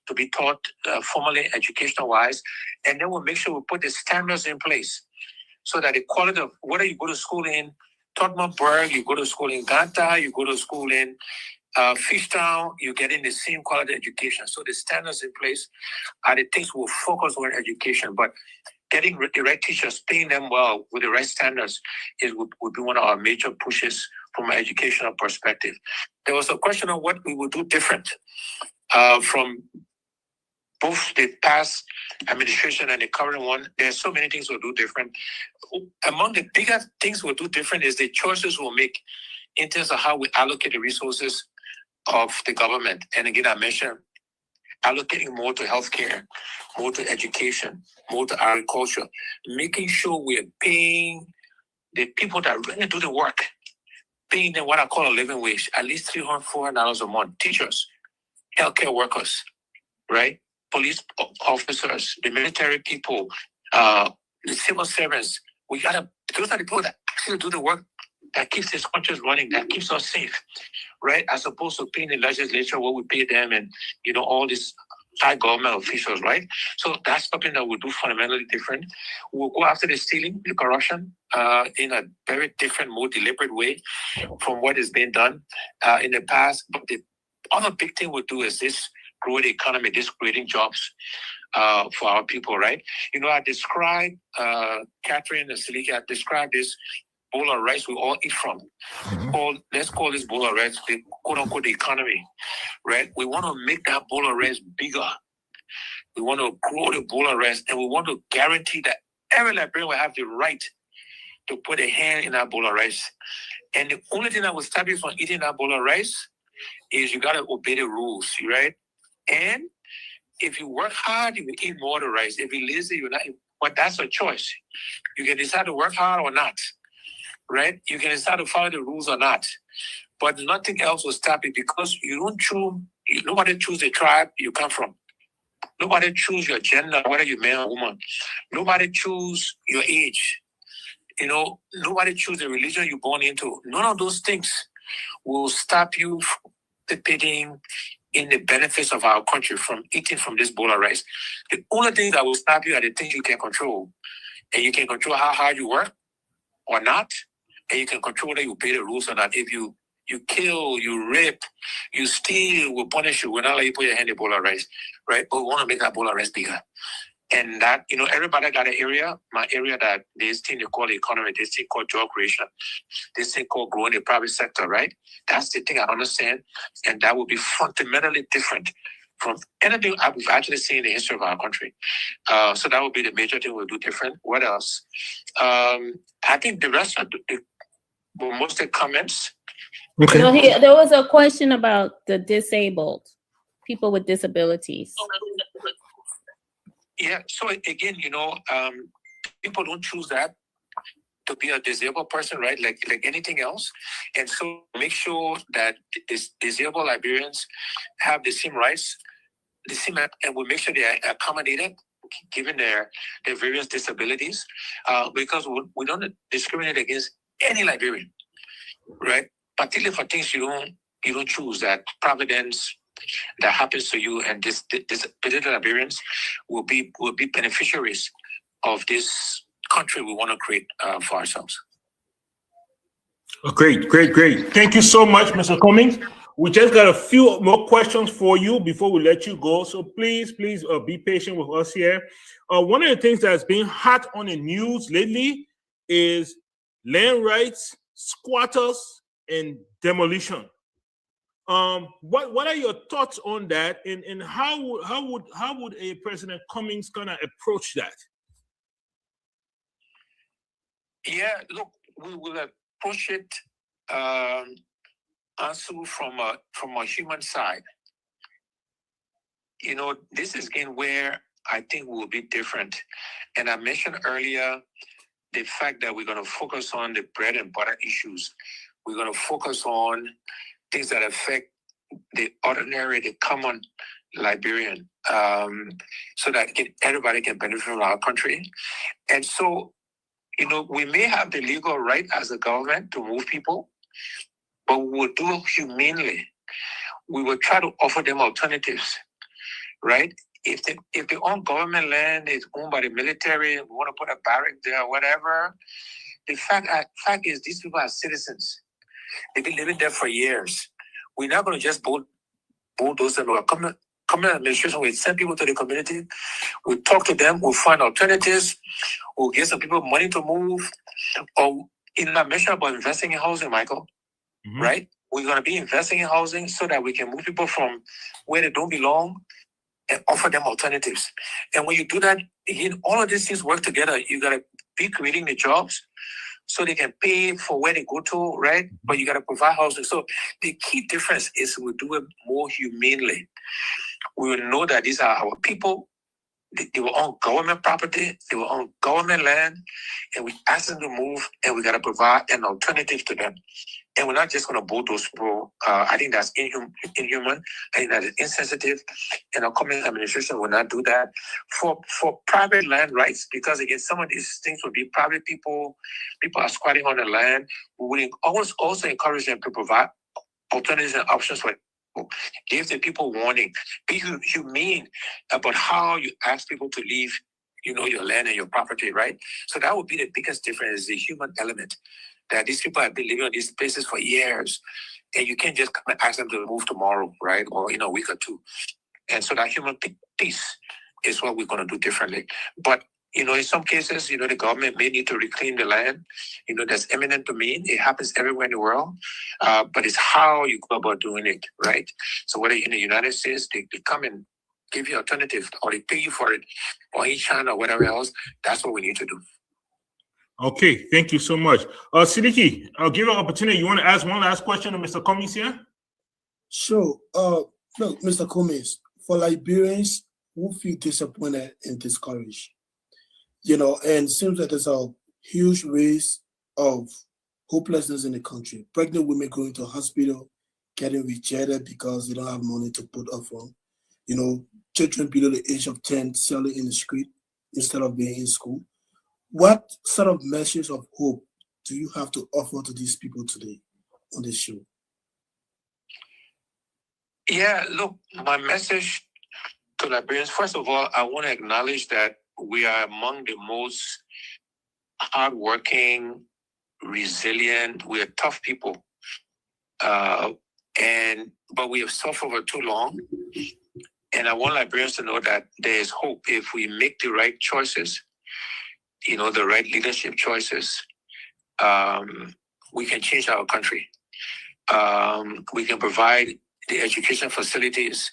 to be taught formally, educational-wise. And then we'll make sure we put the standards in place so that the quality of, whether you go to school in Tottenburg, you go to school in Ganta, you go to school in Fishtown, you're getting the same quality education. So the standards in place are the things we'll focus on education. But getting the right teachers, paying them well with the right standards would be one of our major pushes from an educational perspective. There was a question on what we would do different from both the past administration and the current one. There's so many things we'll do different. Among the bigger things we'll do different is the choices we'll make in terms of how we allocate the resources of the government. And again, I mentioned allocating more to healthcare, more to education, more to agriculture, making sure we're paying the people that really do the work, paying them what I call a living wage, at least $300, $400 a month. Teachers, healthcare workers, right? Police officers, the military people, the civil servants. Those are the people that actually do the work that keeps this country running, that keeps us safe, right? As opposed to paying the legislature what we pay them and, all these high government officials, right? So that's something that we'll do fundamentally different. We'll go after the stealing, the corruption, in a very different, more deliberate way from what is being done in the past. But the other big thing we'll do is this grow the economy, this creating jobs for our people, right? I described, Catherine and Siliki, I described this bowl of rice we all eat from. Let's call this bowl of rice the quote-unquote the economy, right? We want to make that bowl of rice bigger. We want to grow the bowl of rice, and we want to guarantee that every Liberian will have the right to put a hand in that bowl of rice. And the only thing that will stop you from eating that bowl of rice is you got to obey the rules, right? And if you work hard, you will eat more of the rice. If you're lazy, you're not. But that's a choice. You can decide to work hard or not, right? You can decide to follow the rules or not. But nothing else will stop you, because nobody choose the tribe you come from. Nobody choose your gender, whether you're man or woman. Nobody choose your age. Nobody choose the religion you're born into. None of those things will stop you from participating in the benefits of our country, from eating from this bowl of rice. The only thing that will stop you are the things you can control. And you can control how hard you work or not. And you can control whether you pay the rules or not. If you kill, you rape, you steal, we'll punish you. We're not let you put your hand in a bowl of rice, right? But we want to make that bowl of rice bigger. And that, everybody got an area, my area, that this thing they call the economy, this thing called job creation, this thing called growing the private sector, right? That's the thing I understand. And that will be fundamentally different from anything we've actually seen in the history of our country. So that would be the major thing we'll do different. What else? I think the rest of the most of the comments. Okay. There was a question about the disabled, people with disabilities. Yeah, so again, people don't choose that to be a disabled person, right? Like anything else. And so make sure that disabled Liberians have the same rights, and we'll make sure they are accommodated given their various disabilities, because we don't discriminate against any Liberian, right? Particularly for things you don't choose, that providence that happens to you, and this particular Liberians will be beneficiaries of this country we want to create for ourselves. Great. Thank you so much, Mr. Cummings. We just got a few more questions for you before we let you go. So please be patient with us here. One of the things that's been hot on the news lately is land rights, squatters, and demolition. What are your thoughts on that, and how would a President Cummings gonna approach that? Yeah, look, we will approach it also from a human side. this is again where I think we'll be different. And I mentioned earlier the fact that we're going to focus on the bread and butter issues. We're going to focus on things that affect the ordinary, the common Liberian, so that everybody can benefit from our country. And so, we may have the legal right as a government to move people, but we will do it humanely. We will try to offer them alternatives, right? If they own government land, is owned by the military, we want to put a barrack there, whatever. The fact is, these people are citizens. They've been living there for years. We're not going to just bulldoze them. Or community administration will send people to the community. We'll talk to them. We'll find alternatives. We'll get some people money to move. Or, I mentioned about investing in housing, Michael, right? We're going to be investing in housing so that we can move people from where they don't belong and offer them alternatives. And when you do that, all of these things work together. You got to be creating the jobs so they can pay for where they go to, right? But you got to provide housing. So the key difference is we do it more humanely. We will know that these are our people. They were on government property. They were on government land. And we ask them to move, and we got to provide an alternative to them. And we're not just going to bulldoze people. I think that's inhuman. I think that is insensitive. And our community administration will not do that. For private land rights, because again, some of these things will be private people are squatting on the land. We will also encourage them to provide alternatives and options for people. Give the people warning. Be humane about how you ask people to leave, your land and your property, right? So that would be the biggest difference, the human element. That these people have been living on these places for years, and you can't just come and ask them to move tomorrow, right? Or in a week or two. And so that human piece is what we're going to do differently. But, in some cases, the government may need to reclaim the land. That's eminent domain. It happens everywhere in the world. But it's how you go about doing it, right? So whether in the United States, they come and give you alternative, or they pay you for it, or in China or whatever else, that's what we need to do. Okay, thank you so much. Siliki, I'll give you an opportunity. You want to ask one last question to Mr. Cummings here? Sure. Look, Mr. Cummings, for Liberians who feel disappointed and discouraged, and seems that there's a huge risk of hopelessness in the country. Pregnant women going to hospital, getting rejected because they don't have money to put up on. Children below the age of 10 selling in the street instead of being in school. What sort of message of hope do you have to offer to these people today on this show? Yeah, look, my message to Liberians, first of all, I want to acknowledge that we are among the most hardworking, resilient, we are tough people. But we have suffered for too long. And I want Liberians to know that there is hope if we make the right choices, the right leadership choices. We can change our country. We can provide the education facilities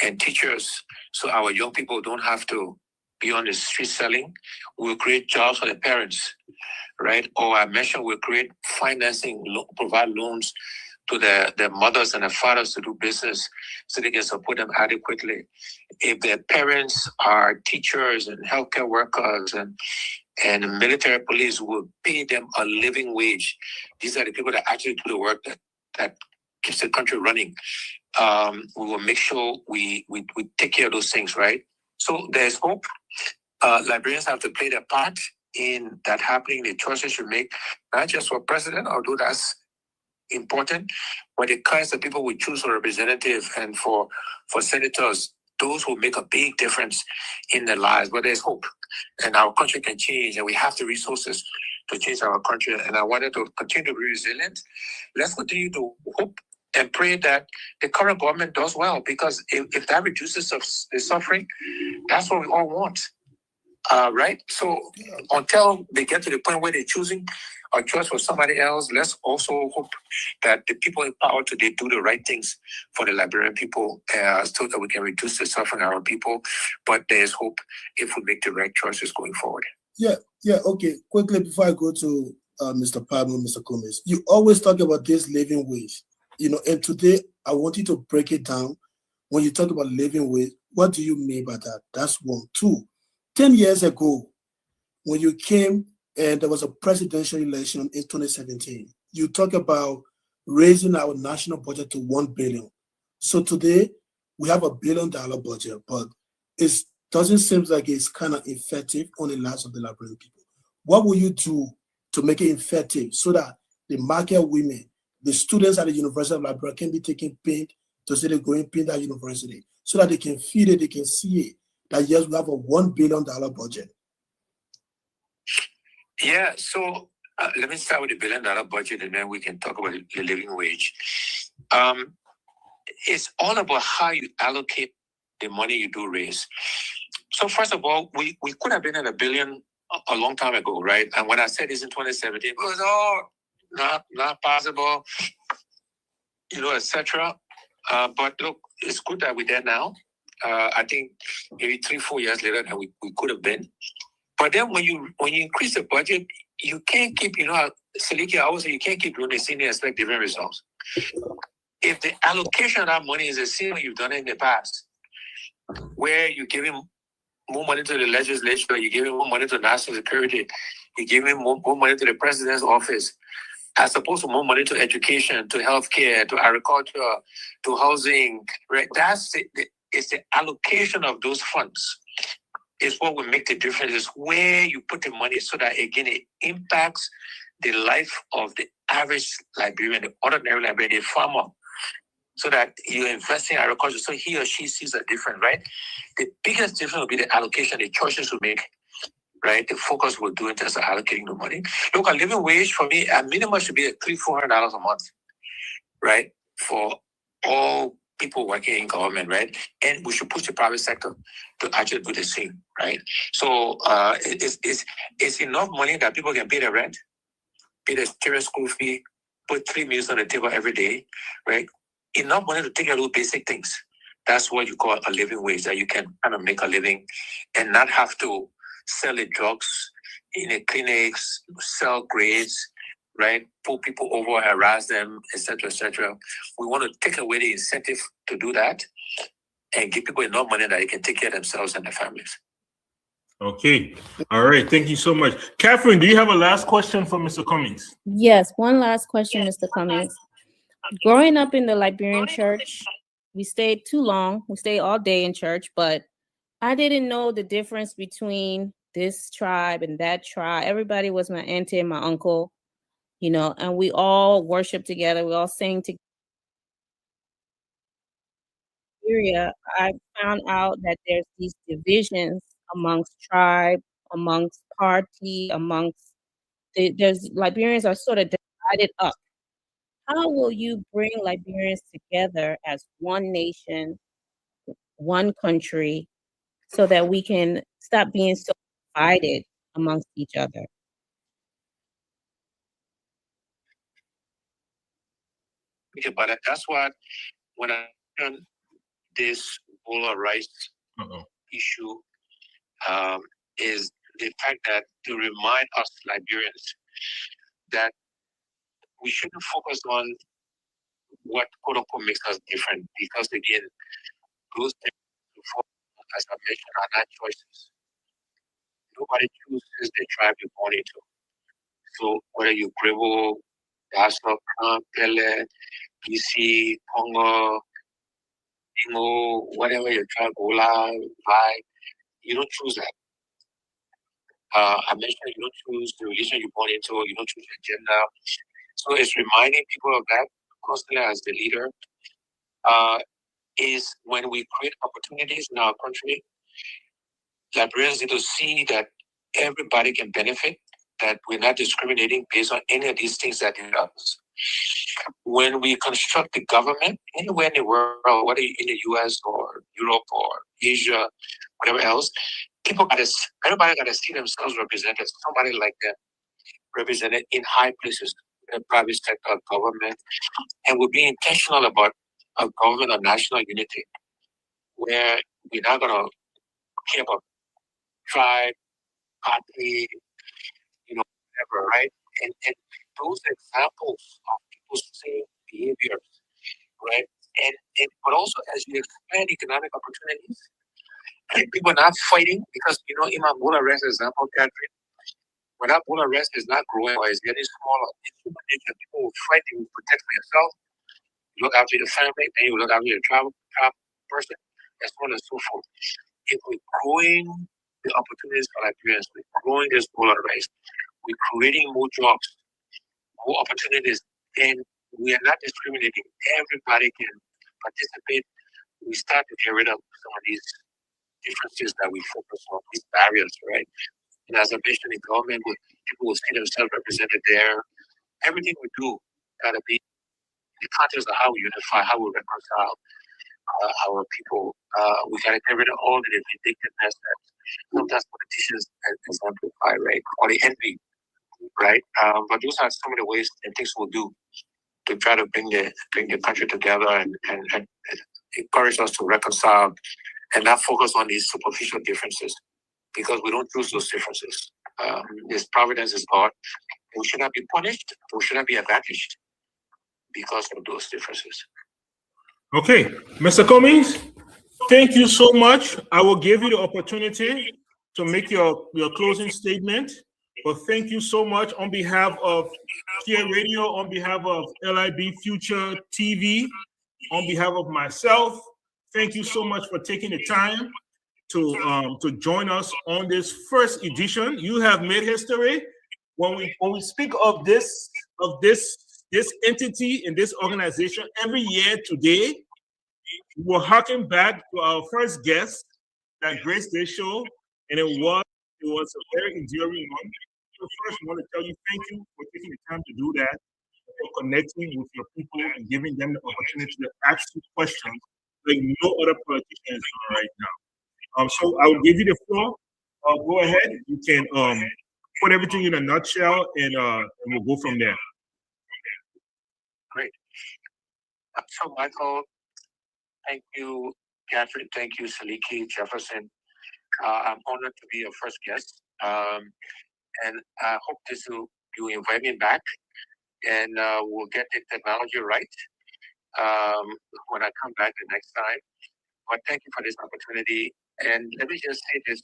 and teachers so our young people don't have to be on the street selling. We'll create jobs for the parents, right? Or I mentioned we'll create financing, provide loans to the mothers and the fathers to do business so they can support them adequately. If their parents are teachers and healthcare workers and military police, will pay them a living wage. These are the people that actually do the work that keeps the country running. We will make sure we take care of those things, right? So there's hope. Liberians have to play their part in that happening, the choices you make, not just for president, although that's important, but the kinds of people we choose for representatives and for senators, those will make a big difference in their lives. But there's hope, and our country can change, and we have the resources to change our country. And I wanted to continue to be resilient. Let's continue to hope and pray that the current government does well, because if that reduces the suffering, that's what we all want. Right? So until they get to the point where they're choosing a choice for somebody else, let's also hope that the people in power today do the right things for the Liberian people so that we can reduce the suffering of our people. But there's hope if we make the right choices going forward. Yeah, okay. Quickly, before I go to Mr. Pablo, Mr. Cummings, you always talk about this living wage, and today I want you to break it down. When you talk about living wage, What do you mean by that? That's one. Two, 10 years ago, when you came and there was a presidential election in 2017, you talk about raising our national budget to 1 billion. So today we have $1 billion budget, but it doesn't seem like it's kind of effective on the lives of the Liberian people. What will you do to make it effective so that the market women, the students at the University of Liberia can be taking paint to say they're going paint at university so that they can feel it, they can see it, that yes, we have a $1 billion budget. Yeah, so let me start with the $1 billion budget and then we can talk about the living wage. It's all about how you allocate the money you do raise. So first of all, we could have been at $1 billion a long time ago, right? And when I said this in 2017, it was not possible, etc. But look, it's good that we're there now. I think maybe 3-4 years later that we could have been. But then when you increase the budget, you can't keep, Saliki, I always say you can't keep doing the same and expect different results. If the allocation of that money is the same way you've done it in the past, where you're giving more money to the legislature, you're giving more money to national security, you're giving more money to the president's office, as opposed to more money to education, to healthcare, to agriculture, to housing, right? It's the allocation of those funds is what will make the difference, is where you put the money so that, again, it impacts the life of the average Liberian, the ordinary Liberian, the farmer, so that you invest in agriculture so he or she sees a difference, right? The biggest difference will be the allocation the churches will make, right? The focus will do in terms of allocating the money. Look, a living wage for me, a minimum should be at $300-400 a month, right? For all people working in government, right? And we should push the private sector to actually do the same, right? So it's enough money that people can pay their rent, pay their children's school fee, put 3 meals on the table every day, right? Enough money to take care of those basic things. That's what you call a living wage, that you can kind of make a living and not have to sell the drugs in the clinics, sell grades, right? Pull people over, harass them, etc., etc. We want to take away the incentive to do that and give people enough money that they can take care of themselves and their families. Okay. All right. Thank you so much. Catherine, do you have a last question for Mr. Cummings? Yes, one last question, Mr. Cummings. Growing up in the Liberian church, we stayed too long. We stayed all day in church, but I didn't know the difference between this tribe and that tribe. Everybody was my auntie and my uncle, and we all worship together. We all sing together. I found out that there's these divisions amongst tribe, amongst party, there's Liberians are sort of divided up. How will you bring Liberians together as one nation, one country, so that we can stop being so divided amongst each other? Okay, but that's what, when I turn this Ebola rights issue, is the fact that to remind us Liberians that we shouldn't focus on what quote unquote makes us different, because again, those things, as I mentioned, are not choices. Nobody chooses the tribe you're born into. So whether you Grebo, Daso, Pele, PC, Congo, Ingo, whatever your tribe, Ola, Vai, you don't choose that. I mentioned you don't choose the religion you're born into, you don't choose your gender. So it's reminding people of that constantly as the leader. Is when we create opportunities in our country, Liberians need to see that everybody can benefit, that we're not discriminating based on any of these things that it does. When we construct the government anywhere in the world, whether in the US or Europe or Asia, whatever else, everybody got to see themselves represented, somebody like them represented in high places, in the private sector, government, and we'll be intentional about a government of national unity, where we're not going to care about tribe, party, whatever, right? And those examples of people's same behaviors, right? And but also as you expand economic opportunities, And people are not fighting because, you know, in my bull arrest example, Catherine, when that bull arrest is not growing or is getting smaller, it's human nature. People will fight, they will protect yourself, you look after your family, then you look after your travel person, and so on and so forth. If we're growing the opportunities for Liberians, we're growing this bull arrest, we're creating more jobs, more opportunities, and we are not discriminating. Everybody can participate. We start to get rid of some of these differences that we focus on, these barriers, right? And as I mentioned, in government, people will see themselves represented there. Everything we do gotta be in the context of how we unify, how we reconcile our people. We gotta get rid of all the vindictiveness that sometimes politicians exemplify, right? Or the envy, right? But those are some of the ways and things we'll do to try to bring the country together and encourage us to reconcile and not focus on these superficial differences, because we don't choose those differences. This providence is God. We should not be punished. We should not be advantaged because of those differences. Okay, Mr. Cummings, thank you so much. I will give you the opportunity to make your closing statement. But thank you so much on behalf of Kia Radio, on behalf of LIB Future TV, on behalf of myself. Thank you so much for taking the time to join us on this first edition. You have made history. When we speak of this entity in this organization every year today, we will harken back to our first guest that graced this show, and it was a very enduring one. So first, I want to tell you thank you for taking the time to do that, for connecting with your people and giving them the opportunity to ask you questions like no other politician is doing right now. So I will give you the floor. Go ahead. You can put everything in a nutshell, and we'll go from there. Great. So, Michael, thank you, Catherine. Thank you, Saliki, Jefferson. I'm honored to be your first guest. And I hope you invite me back, and we'll get the technology right when I come back the next time. But thank you for this opportunity. And let me just say this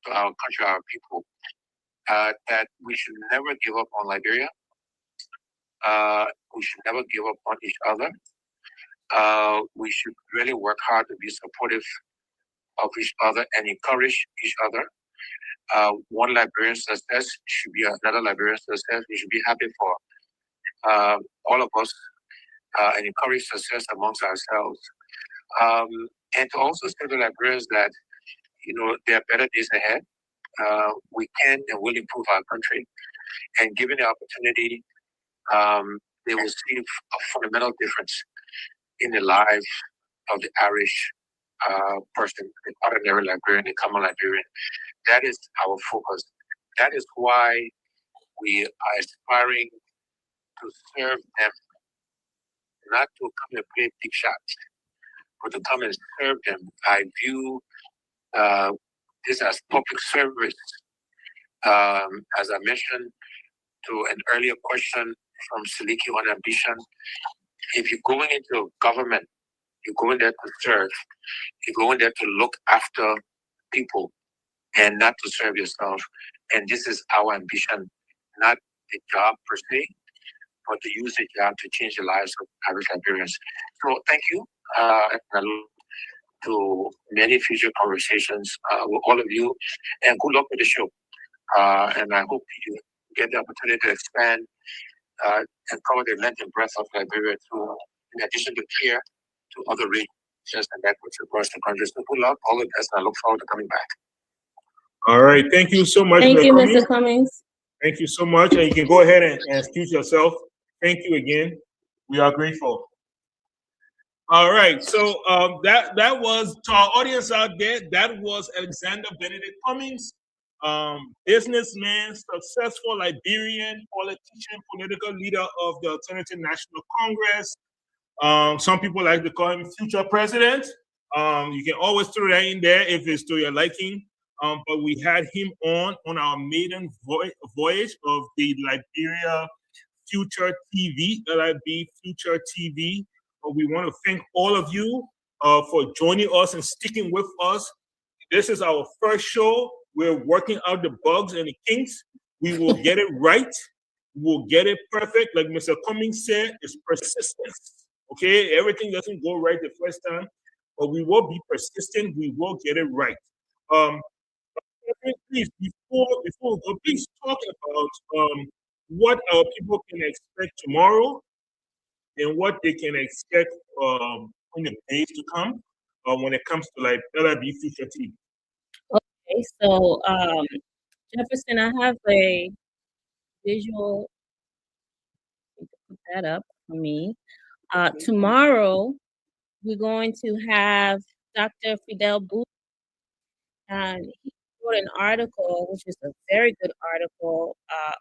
to our country, our people, that we should never give up on Liberia. We should never give up on each other. We should really work hard to be supportive of each other and encourage each other. One Liberian success should be another Liberian success. We should be happy for all of us and encourage success amongst ourselves. And to also say to Liberians that, you know, there are better days ahead. We can and will improve our country. And given the opportunity, they will see a fundamental difference in the life of the Irish person, the ordinary Liberian, the common Liberian. That is our focus. That is why we are aspiring to serve them, not to come and play big shots, but to come and serve them. I view this as public service. As I mentioned to an earlier question from Saliki on ambition, if you're going into government, you're going there to serve. You're going there to look after people and not to serve yourself. And this is our ambition, not the job per se, but to use the job to change the lives of Irish Liberians. So thank you. And I look to many future conversations with all of you, and good luck with the show. And I hope you get the opportunity to expand and cover the length and breadth of Liberia to, in addition to care, to other regions and backwards across the country. So good luck, all the best, and I look forward to coming back. All right. Thank you so much. Thank you, Mr. Cummings. Thank you so much. And you can go ahead and excuse yourself. Thank you again. We are grateful. All right. So that was, to our audience out there, that was Alexander Benedict Cummings, businessman, successful Liberian politician, political leader of the Alternative National Congress. Some people like to call him future president. You can always throw that in there if it's to your liking. But we had him on our maiden voyage of the Liberia Future TV, LIB Future TV. We want to thank all of you for joining us and sticking with us This is our first show. We're working out the bugs and the kinks. We will get it right. We'll get it perfect. Like Mr. Cummings said, it's persistence. Okay, everything doesn't go right the first time, but we will be persistent. We will get it right. Please, before we go, please talk about what our people can expect tomorrow and what they can expect in the days to come when it comes to like LIB Future TV. Okay, so Jefferson, I have a visual. Put that up for me. Tomorrow, we're going to have Dr. Fidel Booth, and he wrote an article, which is a very good article,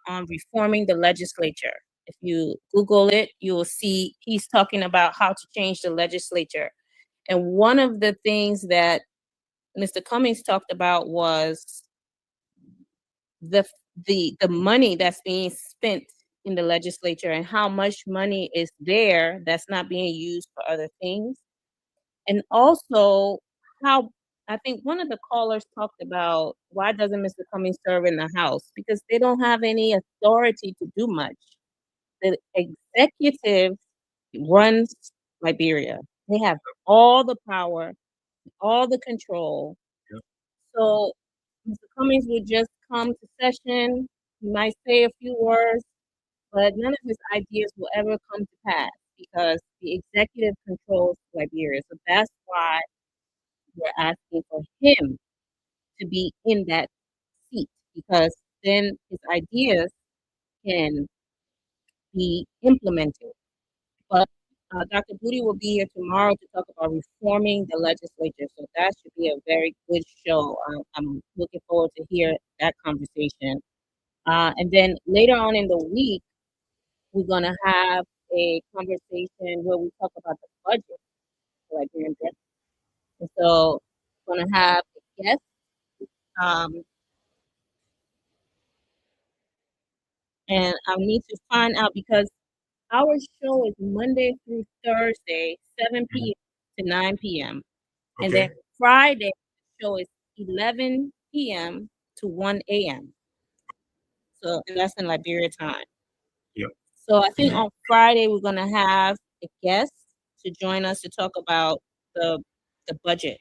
on reforming the legislature. If you Google it, you will see he's talking about how to change the legislature. And one of the things that Mr. Cummings talked about was the money that's being spent in the legislature and how much money is there that's not being used for other things. And also how I think one of the callers talked about why doesn't Mr. Cummings serve in the House? Because they don't have any authority to do much. The executive runs Liberia. They have all the power, all the control. Yep. So Mr. Cummings would just come to session, he might say a few words, but none of his ideas will ever come to pass because the executive controls Liberia. So that's why we're asking for him to be in that seat, because then his ideas can be implemented. But Dr. Booty will be here tomorrow to talk about reforming the legislature. So that should be a very good show. I'm looking forward to hear that conversation. And then later on in the week, we're going to have a conversation where we talk about the budget, for Liberian budget. And so we're going to have a guest. And I need to find out because our show is Monday through Thursday, 7 p.m. to 9 p.m. And then Friday, the show is 11 p.m. to 1 a.m. So, and that's in Liberia time. Yeah. So I think on Friday, we're going to have a guest to join us to talk about the budget.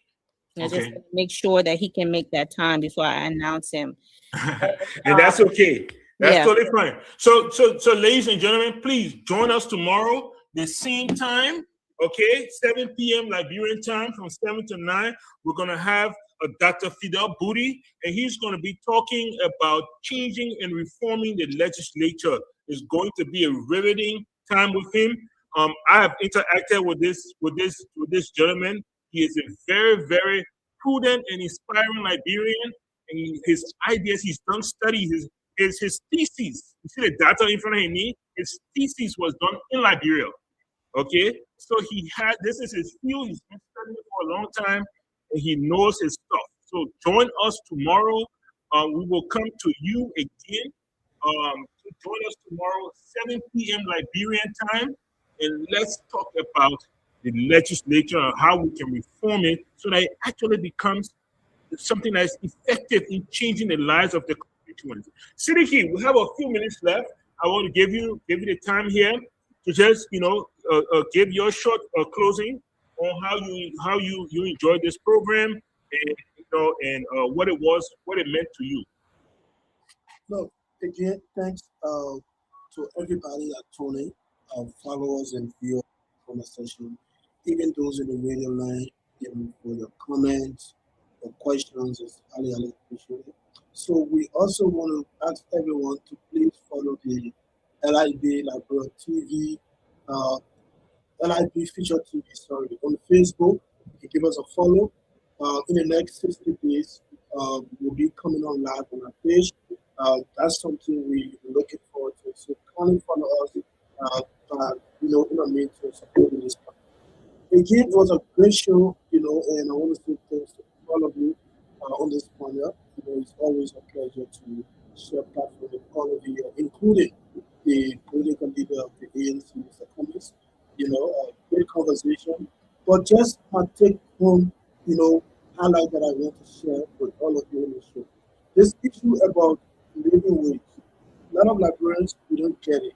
And just make sure that he can make that time before I announce him. And that's okay. That's Yeah. totally fine. So, ladies and gentlemen, please join us tomorrow, the same time. Okay, 7 p.m. Liberian time, from 7 to 9. We're gonna have Dr. Fidel Booty, and he's gonna be talking about changing and reforming the legislature. It's going to be a riveting time with him. I have interacted with this gentleman. He is a very, very prudent and inspiring Liberian. And his ideas, he's done studies, his thesis. You see the data in front of me? His thesis was done in Liberia. Okay? So this is his field. He's been studying for a long time and he knows his stuff. So join us tomorrow. We will come to you again. Join us tomorrow, 7 p.m. Liberian time, and let's talk about the legislature and how we can reform it so that it actually becomes something that is effective in changing the lives of the constituents. Siddiqui, we have a few minutes left. I want to give you the time here to just give your short closing on how you enjoyed this program and what it meant to you. So again, thanks to everybody that tuned in, followers and viewers on the session, even those in the radio line, even for your comments, your questions, is highly appreciated. So we also want to ask everyone to please follow the LIB Liberia TV, LIB Feature TV, sorry, on Facebook. You can give us a follow. In the next 60 days, we'll be coming on live on our page. That's something we're looking forward to. So kindly follow us, in a mean to support this. Again, it was a great show, and I want to say thanks to all of you on this panel. It's always a pleasure to share platform with all of you, including the political leader of the ANC, Mr. Cummings. A great conversation. But just take home, highlight that I want to share with all of you in the show. This issue about living wage. A lot of Liberians, we don't get it.